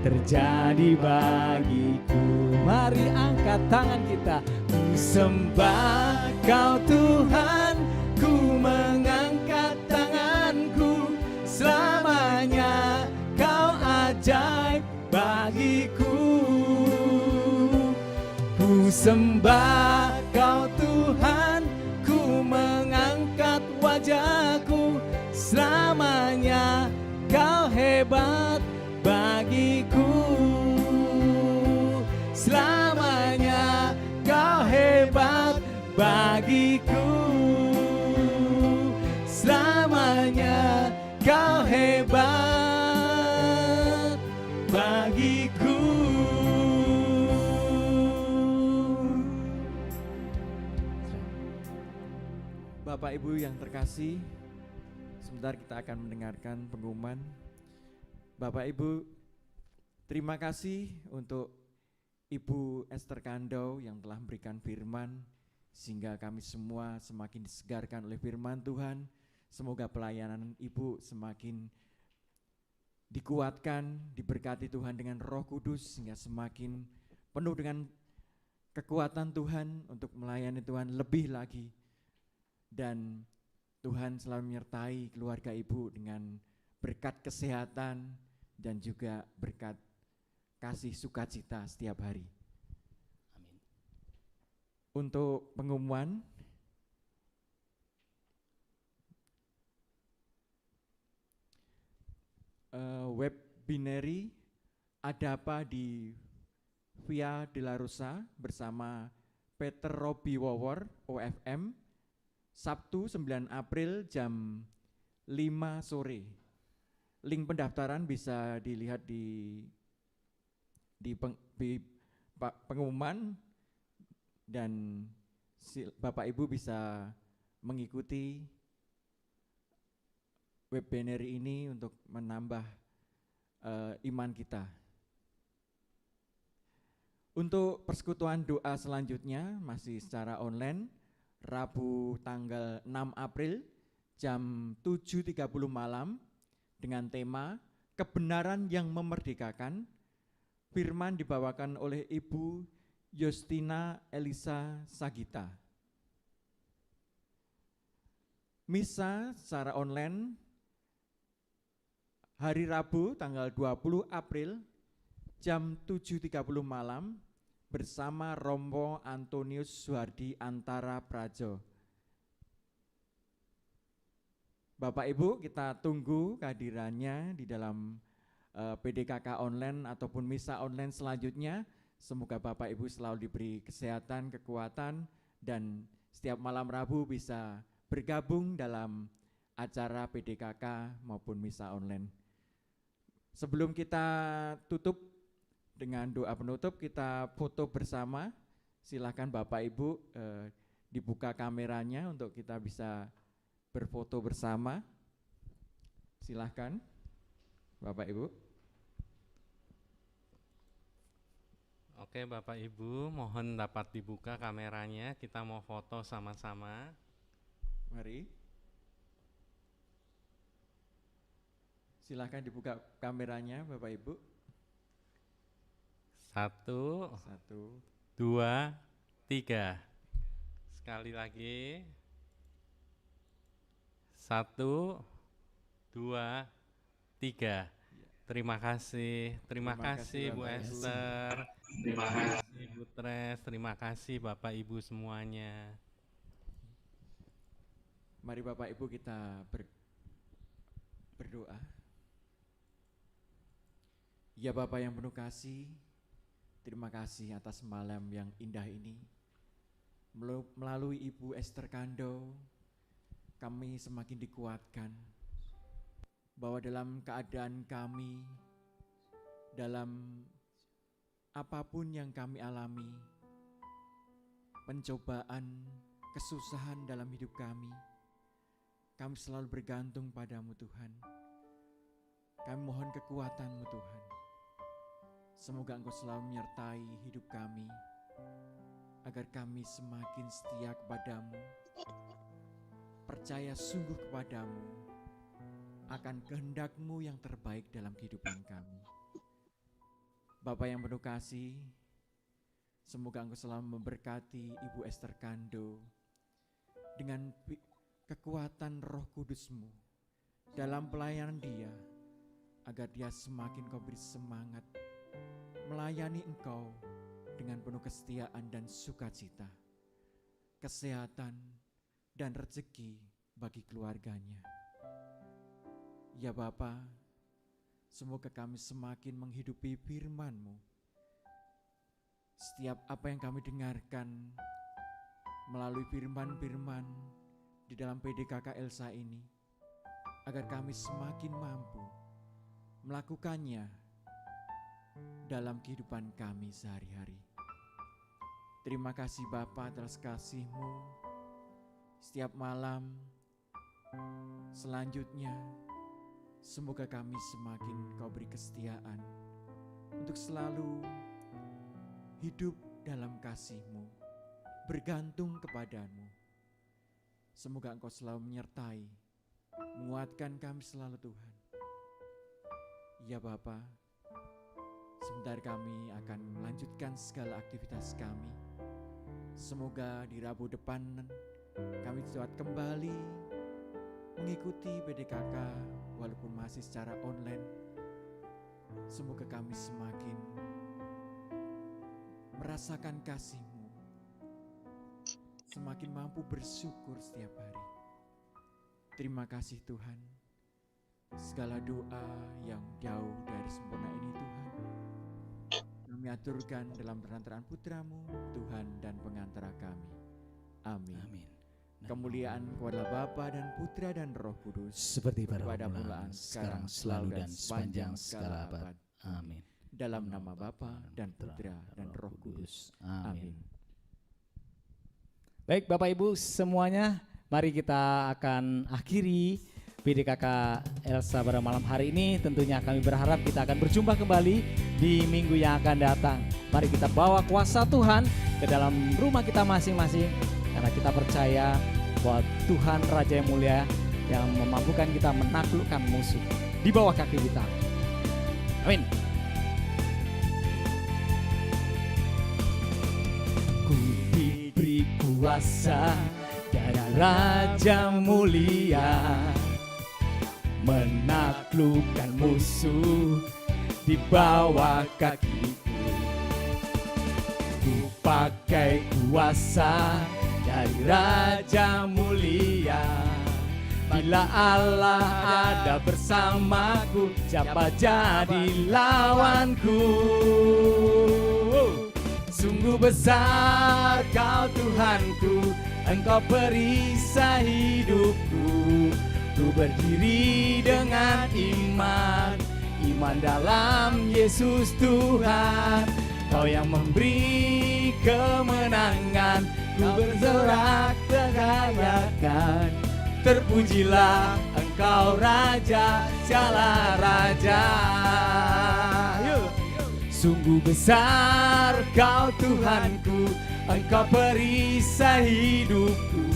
terjadi bagiku. Mari angkat tangan kita, ku sembah Kau Tuhan, ku mengangkat tanganku, selamanya Kau ajaib bagiku. Ku sembah Kau Tuhan, ku mengangkat wajahku, selamanya Kau hebat bagiku. Selamanya Kau hebat bagiku. Selamanya Kau hebat bagiku. Bapak Ibu yang terkasih, sebentar kita akan mendengarkan pengumuman. Bapak Ibu, terima kasih untuk Ibu Esther Kandau yang telah memberikan firman, sehingga kami semua semakin disegarkan oleh firman Tuhan. Semoga pelayanan Ibu semakin dikuatkan, diberkati Tuhan dengan Roh Kudus, sehingga semakin penuh dengan kekuatan Tuhan untuk melayani Tuhan lebih lagi. Dan Tuhan selalu menyertai keluarga Ibu dengan berkat kesehatan dan juga berkat kasih sukacita setiap hari. Amin. Untuk pengumuman, webinari ada apa di Via de la Rosa bersama Peter Robi Wawor OFM, Sabtu 9 April jam 5 sore. Link pendaftaran bisa dilihat di pengumuman, dan Bapak Ibu bisa mengikuti webinar ini untuk menambah iman kita. Untuk persekutuan doa selanjutnya masih secara online, Rabu tanggal 6 April jam 7.30 malam dengan tema Kebenaran yang Memerdekakan. Firman dibawakan oleh Ibu Yustina Elisa Sagita. Misa secara online hari Rabu tanggal 20 April jam 7.30 malam bersama Romo Antonius Suhardi Antara Prajo. Bapak Ibu, kita tunggu kehadirannya di dalam PDKK online ataupun misa online selanjutnya. Semoga Bapak Ibu selalu diberi kesehatan, kekuatan, dan setiap malam Rabu bisa bergabung dalam acara PDKK maupun misa online. Sebelum kita tutup dengan doa penutup, kita foto bersama. Silakan Bapak Ibu dibuka kameranya untuk kita bisa berfoto bersama. Silakan Bapak Ibu. Oke Bapak Ibu, mohon dapat dibuka kameranya, kita mau foto sama-sama. Mari. Silakan dibuka kameranya Bapak Ibu. 1, 2, 3. Sekali lagi. 1, 2, 3. Terima kasih Bu Esther. Terima kasih Bu Tres. Terima kasih Bapak Ibu semuanya. Mari Bapak Ibu kita berdoa. Ya Bapak yang penuh kasih, terima kasih atas malam yang indah ini. Melalui Ibu Esther Kandau, kami semakin dikuatkan bahwa dalam keadaan kami, dalam apapun yang kami alami, pencobaan, kesusahan dalam hidup kami kami selalu bergantung padamu Tuhan. Kami mohon kekuatan-Mu Tuhan. Semoga Engkau selalu menyertai hidup kami, agar kami semakin setia kepadamu, percaya sungguh kepadamu, akan kehendak-Mu yang terbaik dalam kehidupan kami. Bapa yang penuh kasih, semoga Engkau selalu memberkati Ibu Esther Kando dengan kekuatan Roh Kudus-Mu dalam pelayanan dia, agar dia semakin Kau beri semangat melayani Engkau dengan penuh kesetiaan dan sukacita, kesehatan dan rezeki bagi keluarganya. Ya Bapa, semoga kami semakin menghidupi firman-Mu. Setiap apa yang kami dengarkan melalui firman-firman di dalam PDKK Elsa ini, agar kami semakin mampu melakukannya dalam kehidupan kami sehari-hari. Terima kasih Bapa atas kasih-Mu setiap malam. Selanjutnya, semoga kami semakin Kau beri kesetiaan untuk selalu hidup dalam kasih-Mu, bergantung kepadamu. Semoga Engkau selalu menyertai, menguatkan kami selalu Tuhan. Ya Bapa, sebentar kami akan melanjutkan segala aktivitas kami. Semoga di Rabu depan kami dapat kembali mengikuti PDKK walaupun masih secara online. Semoga kami semakin merasakan kasih-Mu, semakin mampu bersyukur setiap hari. Terima kasih Tuhan. Segala doa yang jauh dari sempurna ini Tuhan, kami aturkan dalam perantaraan Putra-Mu, Tuhan dan pengantara kami. Amin. Amin. Kemuliaan kepada Bapa dan Putra dan Roh Kudus, Seperti pada pada permulaan, sekarang, selalu, dan sepanjang segala abad. Amin. Dalam nama Bapa dan Putra dan Roh Kudus. Amin. Baik Bapak Ibu semuanya, mari kita akan akhiri PDKK Elsa pada malam hari ini. Tentunya kami berharap kita akan berjumpa kembali di minggu yang akan datang. Mari kita bawa kuasa Tuhan ke dalam rumah kita masing-masing, karena kita percaya bahwa Tuhan Raja yang mulia yang memampukan kita menaklukkan musuh di bawah kaki kita. Amin. Ku diberi kuasa dari Raja mulia, menaklukkan musuh di bawah kakiku. Ku pakai kuasa dari Raja mulia. Bila Allah ada bersamaku, siapa jadi lawanku? Sungguh besar Kau Tuhanku, Engkau perisai hidupku. Ku berdiri dengan iman, iman dalam Yesus Tuhan. Kau yang memberi kemenangan, ku bersorak teriakan. Terpujilah Engkau Raja, segala raja. Sungguh besar Kau Tuhanku, Engkau perisai hidupku.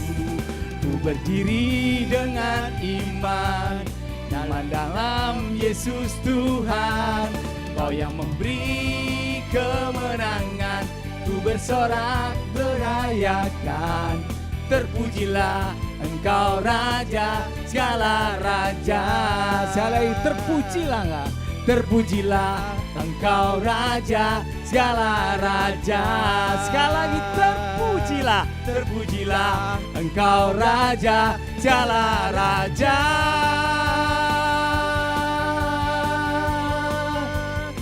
Ku berdiri dengan iman, iman dalam Yesus Tuhan. Kau yang memberi kemenangan, ku bersorak berayakan. Terpujilah Engkau Raja, segala raja. Sekali terpujilah enggak? Terpujilah Engkau Raja, segala raja. Sekali lagi terpujilah, terpujilah Engkau Raja, segala raja.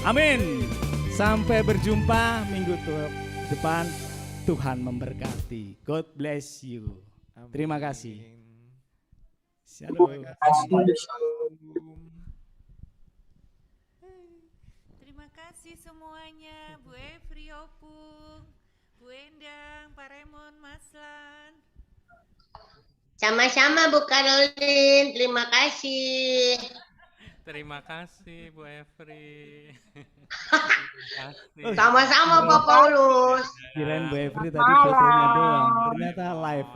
Amin. Sampai berjumpa minggu depan. Tuhan memberkati. God bless you. Terima kasih. Shalom. Terima kasih semuanya, Bu Evri Opung, Bu Endang, Pak Raymond, Mas Lan. Sama-sama Bu Karolin, terima kasih. Terima kasih Bu Efri. Terima kasih. Sama-sama Pak Paulus. Kirain Bu Efri tadi fotonya doang, ternyata live.